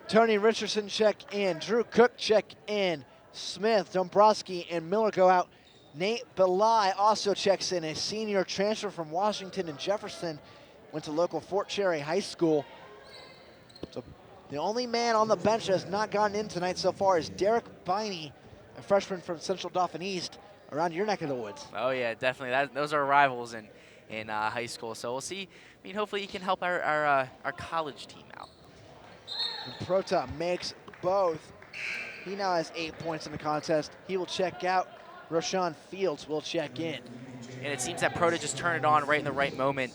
Tony Richardson check in, Drew Cook check in, Smith, Dombrowski, and Miller go out. Nate Belai also checks in, a senior transfer from Washington and Jefferson, went to local Fort Cherry High School. So the only man on the bench that has not gotten in tonight so far is Derek Biney, a freshman from Central Dauphin East, around your neck of the woods. Oh yeah, definitely. Those are rivals in high school. So we'll see. I mean, hopefully he can help our college team out. And Prota makes both. He now has 8 points in the contest. He will check out. Rashawn Fields will check in. And it seems that Proto just turned it on right in the right moment,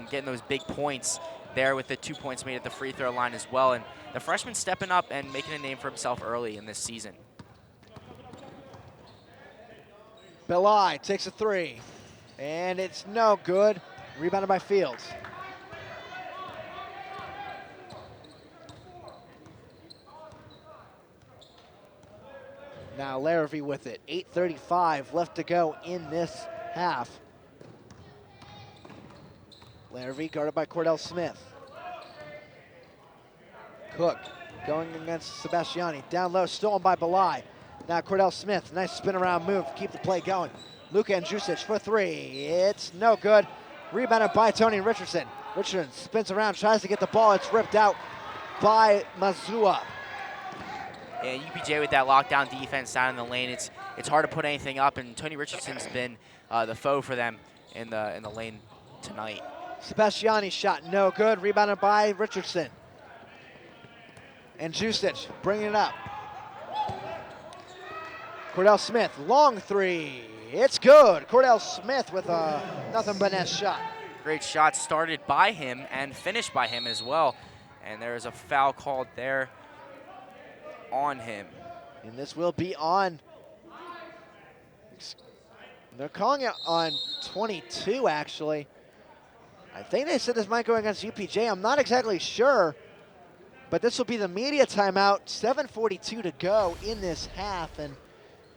getting those big points there with the 2 points made at the free throw line as well. And the freshman stepping up and making a name for himself early in this season. Belai takes a 3, and it's no good. Rebounded by Fields. Now Larrivee with it. 8:35 left to go in this half. Larrivee guarded by Cordell Smith. Cook going against Sebastiani. Down low, stolen by Belai. Now Cordell Smith, nice spin around move, keep the play going. Luka Andjusic for 3, it's no good. Rebounded by Tony Richardson. Richardson spins around, tries to get the ball, it's ripped out by Mazua. And UPJ with that lockdown defense down in the lane, it's hard to put anything up, and Tony Richardson's been the foe for them in the lane tonight. Sebastiani's shot no good, rebounded by Richardson. And Jusic bringing it up. Cordell Smith, long 3, it's good. Cordell Smith with a nothing but net shot. Great shot started by him and finished by him as well. And there is a foul called there on him. And this will be on, they're calling it on 22 actually. I think they said this might go against UPJ. I'm not exactly sure. But this will be the media timeout. 7:42 to go in this half. And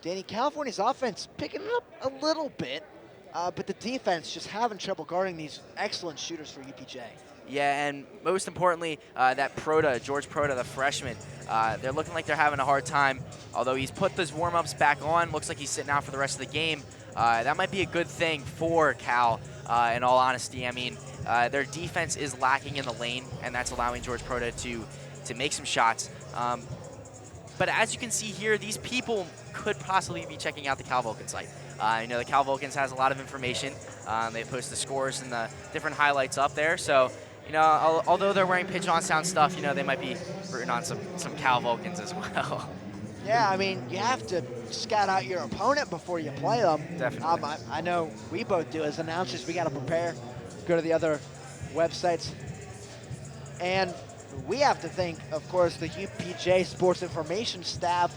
Danny, California's offense picking it up a little bit, but the defense just having trouble guarding these excellent shooters for UPJ. Yeah, and most importantly, that George Prota, the freshman, they're looking like they're having a hard time. Although he's put those warm-ups back on, looks like he's sitting out for the rest of the game. That might be a good thing for Cal, in all honesty. I mean, their defense is lacking in the lane, and that's allowing George Prota to make some shots. But as you can see here, these people could possibly be checking out the Cal Vulcan site. You know, the Cal Vulcans has a lot of information. They post the scores and the different highlights up there. So, you know, although they're wearing Pitt-Johnstown stuff, you know, they might be rooting on some Cal Vulcans as well. Yeah, I mean, you have to scout out your opponent before you play them. Definitely. I know we both do as announcers. We got to prepare, go to the other websites. And we have to thank, of course, the UPJ Sports Information staff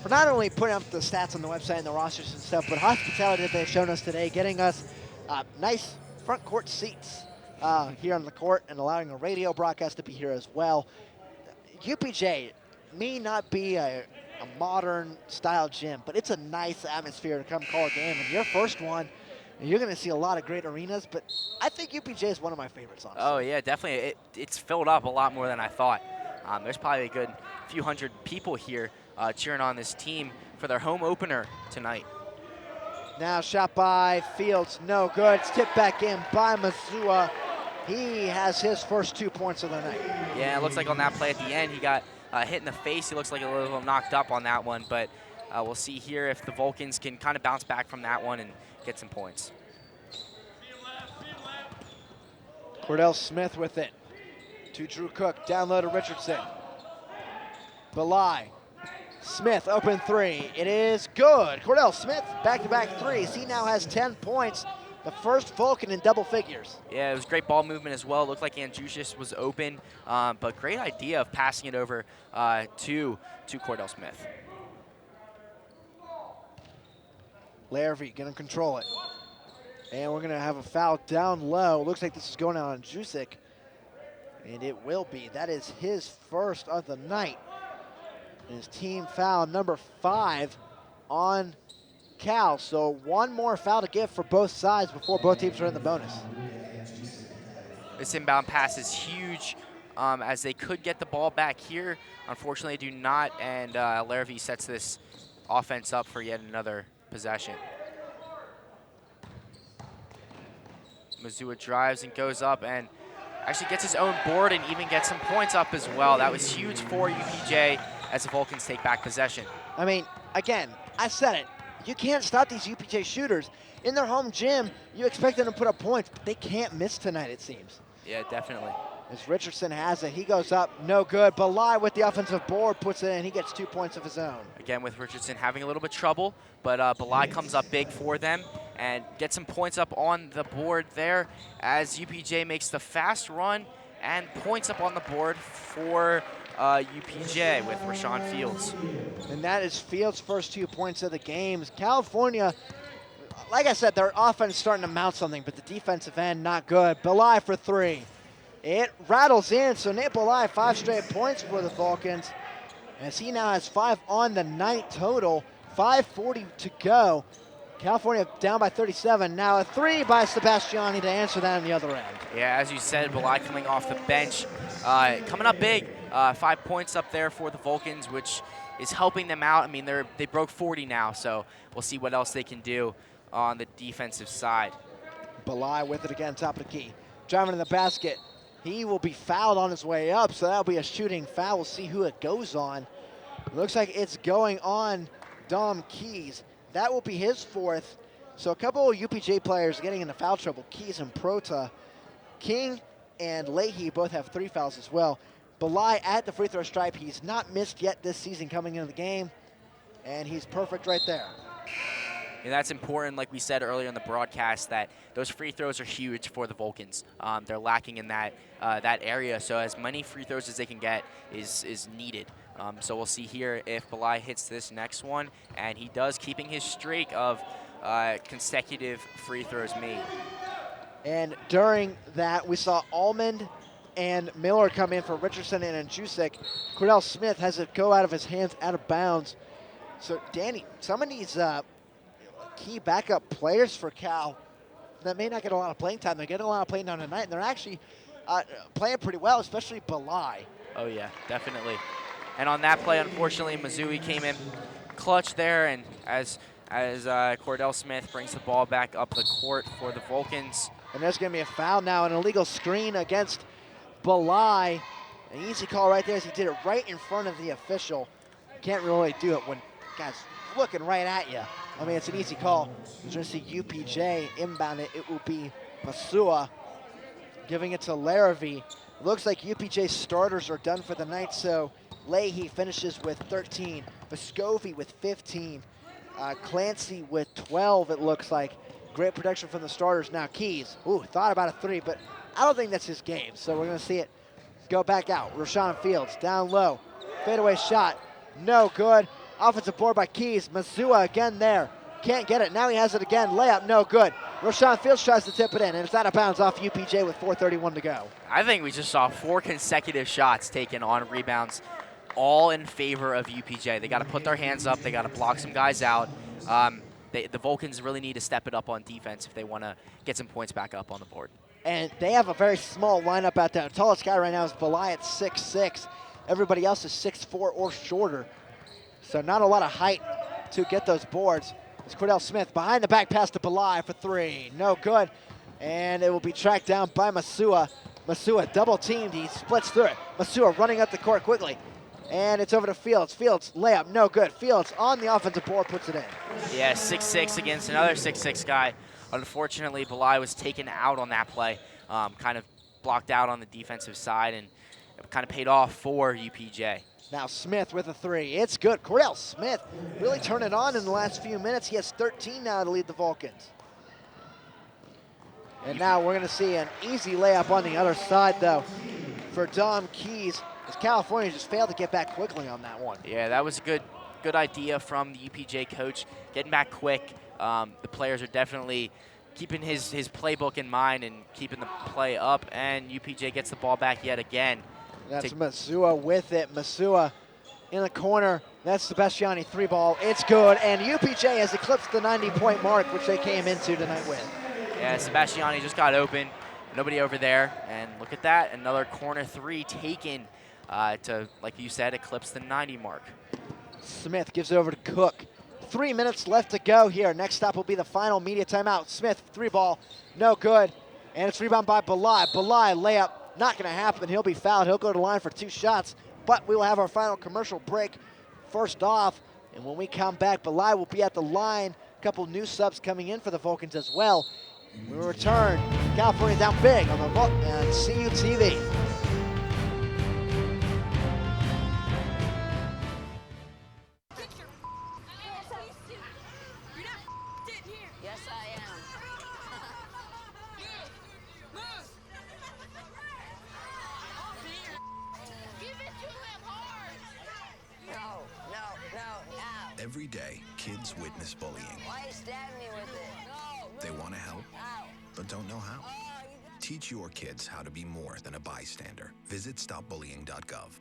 for not only putting up the stats on the website and the rosters and stuff, but hospitality that they've shown us today, getting us nice front court seats here on the court and allowing a radio broadcast to be here as well. UPJ may not be a modern style gym, but it's a nice atmosphere to come call a game. And your first one, you're going to see a lot of great arenas, but I think UPJ is one of my favorites, honestly. Oh, yeah, definitely. It's filled up a lot more than I thought. There's probably a good few hundred people here cheering on this team for their home opener tonight. Now shot by Fields, no good. It's tipped back in by Mazua. He has his first 2 points of the night. Yeah, it looks like on that play at the end, he got hit in the face. He looks like a little knocked up on that one, but we'll see here if the Vulcans can kind of bounce back from that one and get some points. Cordell Smith with it. To Drew Cook, down low to Richardson. Belai. Smith, open three. It is good. Cordell Smith, back-to-back threes. He now has 10 points. The first Vulcan in double figures. Yeah, it was great ball movement as well. It looked like Andrusius was open, but great idea of passing it over to Cordell Smith. Larrabee gonna control it. And we're gonna have a foul down low. Looks like this is going out on Jusik. And it will be. That is his first of the night. And his team foul number 5 on Cal. So one more foul to give for both sides before both teams are in the bonus. This inbound pass is huge, as they could get the ball back here. Unfortunately, they do not, and Larrabee sets this offense up for yet another possession. Mazua drives and goes up and actually gets his own board and even gets some points up as well. That was huge for UPJ as the Vulcans take back possession. I mean, again, I said it. You can't stop these UPJ shooters. In their home gym, you expect them to put up points, but they can't miss tonight, it seems. Yeah, definitely. As Richardson has it, he goes up, no good. Belai with the offensive board puts it in. He gets 2 points of his own. Again, with Richardson having a little bit of trouble, but Belai comes up big for them and gets some points up on the board there as UPJ makes the fast run and points up on the board for UPJ with Rashawn Fields. And that is Fields' first 2 points of the game. California, like I said, their offense is starting to mount something, but the defensive end, not good. Belai for 3. It rattles in, so Nate Belai, 5 straight points for the Vulcans, as he now has 5 on the night total. 5:40 to go. California down by 37. Now a 3 by Sebastiani to answer that on the other end. Yeah, as you said, Belai coming off the bench, coming up big. 5 points up there for the Vulcans, which is helping them out. I mean, they broke 40 now, so we'll see what else they can do on the defensive side. Belai with it again, top of the key. Driving in the basket. He will be fouled on his way up, so that'll be a shooting foul. We'll see who it goes on. It looks like it's going on Dom Keys. That will be his 4th. So a couple of UPJ players getting into foul trouble. Keys and Prota. King and Leahy both have 3 fouls as well. Belai at the free throw stripe. He's not missed yet this season coming into the game, and he's perfect right there. And that's important, like we said earlier in the broadcast, that those free throws are huge for the Vulcans. They're lacking in that area, so as many free throws as they can get is needed. So we'll see here if Belai hits this next one, and he does, keeping his streak of consecutive free throws made. And during that, we saw Almond and Miller come in for Richardson and Jusek. Cordell Smith has it go out of his hands, out of bounds. So, Danny, some of these key backup players for Cal that may not get a lot of playing time, they're getting a lot of playing time tonight, and they're actually playing pretty well, especially Belai. Oh, yeah, definitely. And on that play, unfortunately, Mazui came in clutch there, and as Cordell Smith brings the ball back up the court for the Vulcans. And there's going to be a foul now, an illegal screen against Belai. An easy call right there as he did it right in front of the official. You can't really do it when guys looking right at you. I mean, it's an easy call. You're going to see UPJ inbound it. It will be Pasua giving it to Larrabee. Looks like UPJ's starters are done for the night, so Leahy finishes with 13, Vescovi with 15, Clancy with 12, it looks like. Great production from the starters. Now Keys, thought about a three, but I don't think that's his game, so we're gonna see it go back out. Rashawn Fields down low, fadeaway shot, no good. Offensive board by Keys, Mazua again there. Can't get it, now he has it again, layup, no good. Rashawn Fields tries to tip it in, and it's out of bounds off UPJ with 4:31 to go. I think we just saw 4 consecutive shots taken on rebounds, all in favor of UPJ. They got to put their hands up. They got to block some guys out. The Vulcans really need to step it up on defense if they want to get some points back up on the board. And they have a very small lineup out there. The tallest guy right now is Belai at 6'6". Everybody else is 6'4" or shorter. So not a lot of height to get those boards. It's Cordell Smith behind the back pass to Belai for 3. No good. And it will be tracked down by Masua. Masua double teamed. He splits through it. Masua running up the court quickly. And it's over to Fields. Fields, layup, no good. Fields on the offensive board, puts it in. Yeah, 6'6" against another 6'6" guy. Unfortunately, Belai was taken out on that play, kind of blocked out on the defensive side, and it kind of paid off for UPJ. Now Smith with a 3. It's good. Cordell Smith really turned it on in the last few minutes. He has 13 now to lead the Vulcans. And now we're going to see an easy layup on the other side, though, for Dom Keys, as California just failed to get back quickly on that one. Yeah, that was a good idea from the UPJ coach, getting back quick. The players are definitely keeping his playbook in mind and keeping the play up, and UPJ gets the ball back yet again. That's Masua with it. Masua in the corner. That's Sebastiani 3 ball. It's good, and UPJ has eclipsed the 90-point mark, which they came into tonight with. Yeah, Sebastiani just got open. Nobody over there, and look at that. Another corner 3 taken to, like you said, eclipse the 90 mark. Smith gives it over to Cook. 3 minutes left to go here. Next stop will be the final media timeout. Smith, 3 ball, no good. And it's rebound by Belai. Belai, layup, not gonna happen. He'll be fouled. He'll go to the line for 2 shots, but we will have our final commercial break first off. And when we come back, Belai will be at the line. A couple new subs coming in for the Vulcans as well. When we return, California down big on the CUTV. Yes, I am. Give it to him hard. No. Every day, kids witness bullying. Why you stab me with it? No. They want to help, Ow. but don't know how. Teach your kids how to be more than a bystander. Visit stopbullying.gov.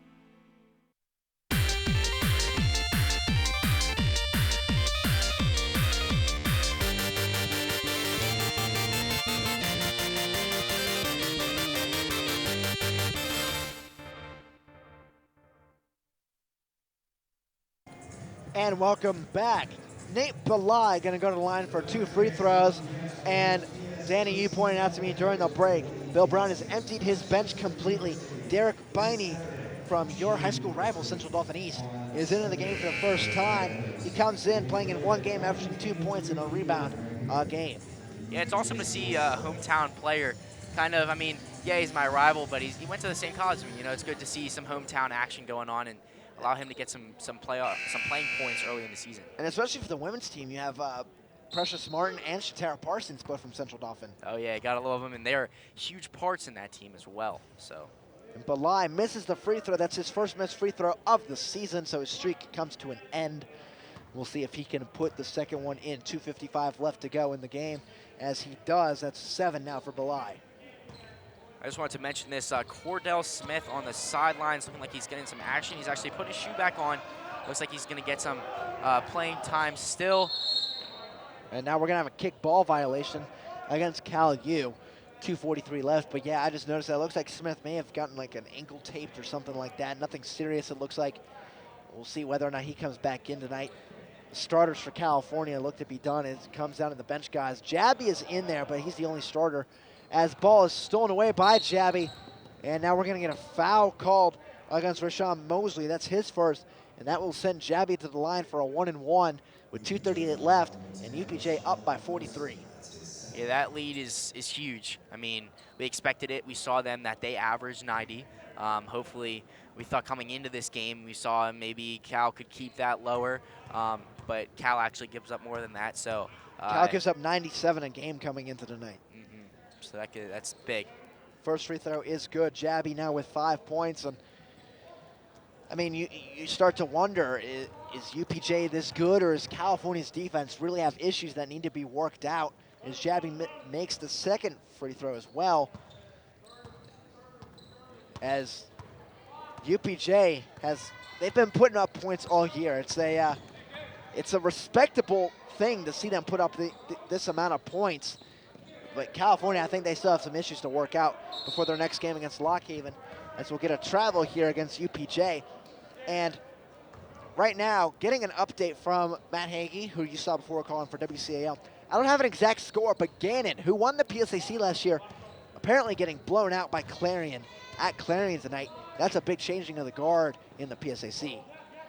And welcome back. Nate Belai going to go to the line for 2 free throws. And Danny, you pointed out to me during the break, Bill Brown has emptied his bench completely. Derek Biney from your high school rival, Central Dauphin East, is into the game for the first time. He comes in playing in 1 game, averaging 2 points and a rebound a game. Yeah, it's awesome to see a hometown player kind of, yeah, he's my rival, but he went to the same college as me. You know, it's good to see some hometown action going on and allow him to get some playing points early in the season. And especially for the women's team, you have Precious Martin and Shatara Parsons, both from Central Dauphin. Oh yeah, gotta love them, and they're huge parts in that team as well. So. And Belai misses the free throw. That's his first missed free throw of the season, so his streak comes to an end. We'll see if he can put the second one in. 2:55 left to go in the game. As he does, that's 7 now for Belai. I just wanted to mention this. Cordell Smith on the sidelines, looking like he's getting some action. He's actually putting his shoe back on. Looks like he's going to get some playing time still. And now we're going to have a kick ball violation against Cal U. 2:43 left, but yeah, I just noticed that it looks like Smith may have gotten like an ankle taped or something like that. Nothing serious, it looks like. We'll see whether or not he comes back in tonight. The starters for California look to be done. It comes down to the bench guys. Jabby is in there, but he's the only starter as ball is stolen away by Jabby. And now we're going to get a foul called against Rashawn Mosley. That's his first, and that will send Jabby to the line for a 1-and-1 with 2:38 left, and UPJ up by 43. Yeah, that lead is huge. I mean, we expected it. We saw them that they averaged 90. Hopefully, we thought coming into this game, we saw maybe Cal could keep that lower, but Cal actually gives up more than that. So Cal gives up 97 a game coming into tonight. So that's big. First free throw is good. Jabby now with 5 points. And I mean, you start to wonder, is UPJ this good, or is California's defense really have issues that need to be worked out? As Jabby makes the second free throw as well. As UPJ they've been putting up points all year. It's a respectable thing to see them put up this amount of points. But California, I think they still have some issues to work out before their next game against Lock Haven, as we'll get a travel here against UPJ. And right now, getting an update from Matt Hagee, who you saw before calling for WCAL. I don't have an exact score, but Gannon, who won the PSAC last year, apparently getting blown out by Clarion at Clarion tonight. That's a big changing of the guard in the PSAC.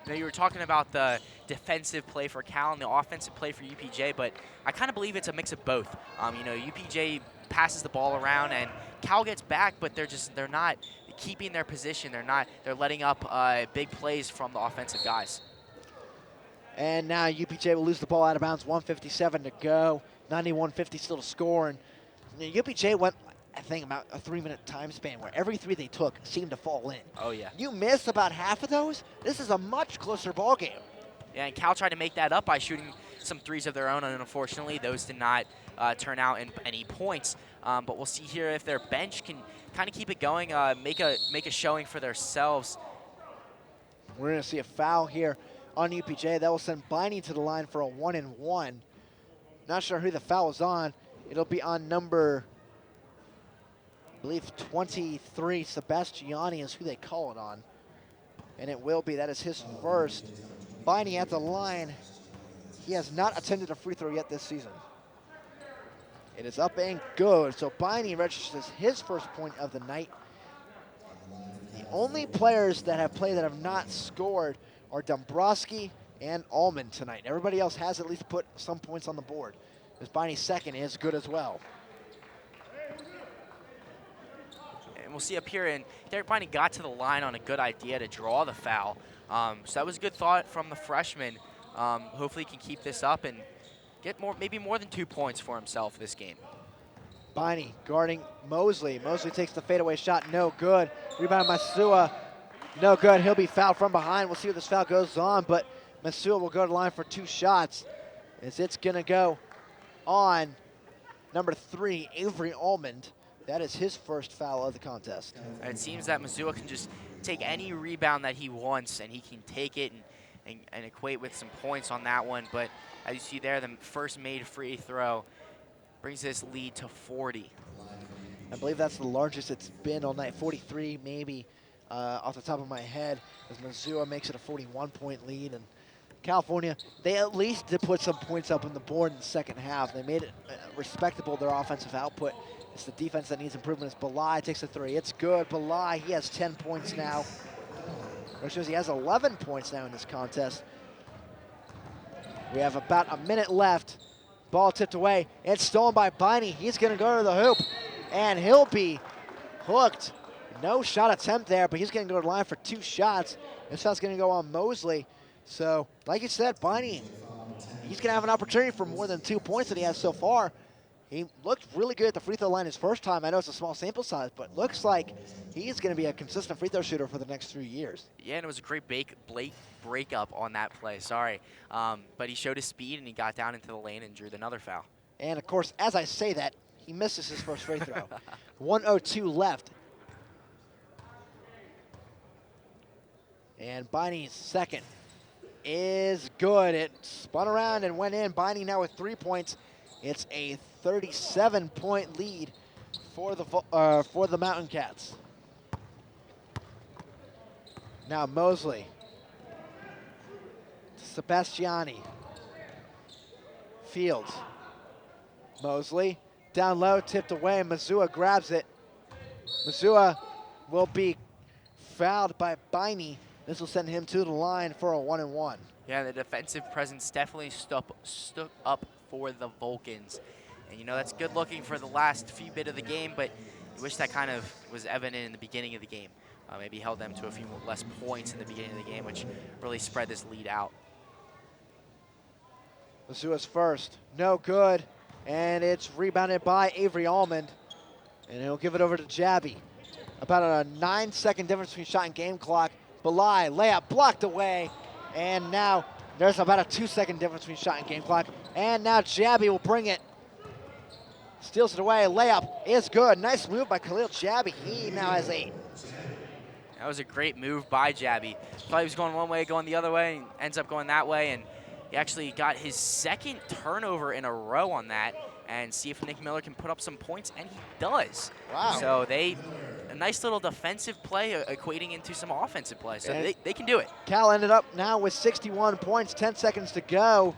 Now, you were talking about the defensive play for Cal and the offensive play for UPJ, but I kind of believe it's a mix of both. UPJ passes the ball around and Cal gets back, but they're not keeping their position. They're letting up big plays from the offensive guys. And now UPJ will lose the ball out of bounds. 1:57 to go. 91-50 still to score. And UPJ went, I think, about a 3-minute time span where every three they took seemed to fall in. Oh, yeah. You miss about half of those, this is a much closer ball game. Yeah, and Cal tried to make that up by shooting some threes of their own, and unfortunately, those did not turn out in any points. But we'll see here if their bench can kind of keep it going, make a showing for themselves. We're going to see a foul here on UPJ. That will send Biney to the line for a 1-and-1. Not sure who the foul is on. It'll be on number, I believe, 23. Sebastiani is who they call it on. And it will be. That is his first. Biney at the line. He has not attempted a free throw yet this season. It is up and good. So Biney registers his first point of the night. The only players that have played that have not scored are Dombrowski and Allman tonight. Everybody else has at least put some points on the board. As Biney's second is good as well. And we'll see up here, and Derek Biney got to the line on a good idea to draw the foul. So that was a good thought from the freshman. Hopefully he can keep this up and get maybe more than 2 points for himself this game. Biney guarding Mosley. Mosley takes the fadeaway shot, no good. Rebound Masua, no good. He'll be fouled from behind. We'll see what this foul goes on, but Masua will go to the line for 2 shots. As it's gonna go on number 3, Avery Almond. That is his first foul of the contest. And it seems that Missoula can just take any rebound that he wants, and he can take it and equate with some points on that one. But as you see there, the first made free throw brings this lead to 40. I believe that's the largest it's been all night. 43 maybe off the top of my head, as Missoula makes it a 41-point lead. And California, they at least did put some points up on the board in the second half. They made it respectable, their offensive output. It's the defense that needs improvement. As Belai takes a 3. It's good. Belai, he has 10 points now. Which shows he has 11 points now in this contest. We have about a minute left. Ball tipped away. It's stolen by Biney. He's going to go to the hoop, and he'll be hooked. No shot attempt there, but he's going to go to the line for 2 shots. This shot's going to go on Mosley. So, like you said, Biney, he's going to have an opportunity for more than 2 points that he has so far. He looked really good at the free throw line his first time. I know it's a small sample size, but looks like he's going to be a consistent free throw shooter for the next 3 years. Yeah, and it was a great breakup on that play, sorry. But he showed his speed, and he got down into the lane and drew another foul. And, of course, as I say that, He misses his first free throw. 1:02 left. And Biney's second is good. It spun around and went in. Biney now with 3 points. It's a 37-point lead for the Mountain Cats. Now Mosley. Sebastiani. Fields. Mosley. Down low, tipped away. Mazua grabs it. Mazua will be fouled by Biney. This will send him to the line for a 1-and-1. Yeah, the defensive presence definitely stood up for the Vulcans. And, you know, that's good looking for the last few bit of the game, but you wish that kind of was evident in the beginning of the game. Maybe held them to a few less points in the beginning of the game, which really spread this lead out. Mazua's first, no good. And it's rebounded by Avery Almond. And he'll give it over to Jabby. About a 9-second difference between shot and game clock. Belai, layup blocked away. And now there's about a 2-second difference between shot and game clock. And now Jabby will bring it. Steals it away, layup is good. Nice move by Khalil Jabby. He now has 8. That was a great move by Jabby. Thought he was going one way, going the other way, and ends up going that way. And he actually got his second turnover in a row on that, and see if Nick Miller can put up some points, and he does. Wow. So a nice little defensive play equating into some offensive play. So they can do it. Cal ended up now with 61 points, 10 seconds to go.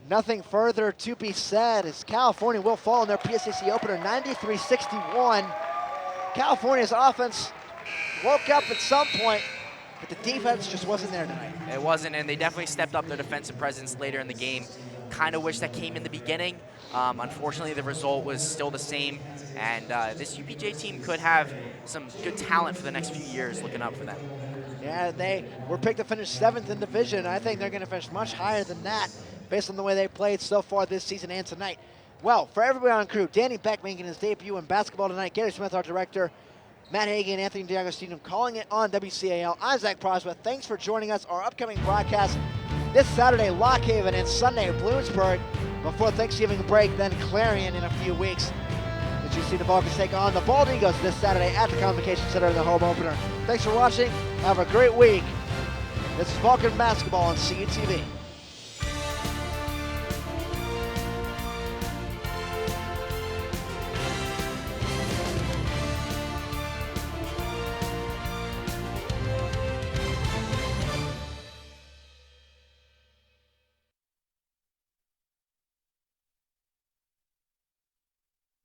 Nothing further to be said as California will fall in their PSAC opener 93-61. California's offense woke up at some point, but the defense just wasn't there tonight. It wasn't, and they definitely stepped up their defensive presence later in the game. Kind of wish that came in the beginning. Unfortunately, the result was still the same, and this UPJ team could have some good talent for the next few years looking up for them. Yeah, they were picked to finish 7th in division. I think they're going to finish much higher than that based on the way they played so far this season and tonight. Well, for everybody on crew, Danny Beck making his debut in basketball tonight, Gary Smith, our director, Matt Hagan, Anthony DiAgostino calling it on WCAL. I'm Zach Prosper. Thanks for joining us. Our upcoming broadcast this Saturday, Lock Haven, and Sunday, Bloomsburg. Before Thanksgiving break, then Clarion in a few weeks. Did you see the Vulcans take on the Bald Eagles this Saturday at the Convocation Center in the home opener? Thanks for watching. Have a great week. This is Vulcan Basketball on CUTV.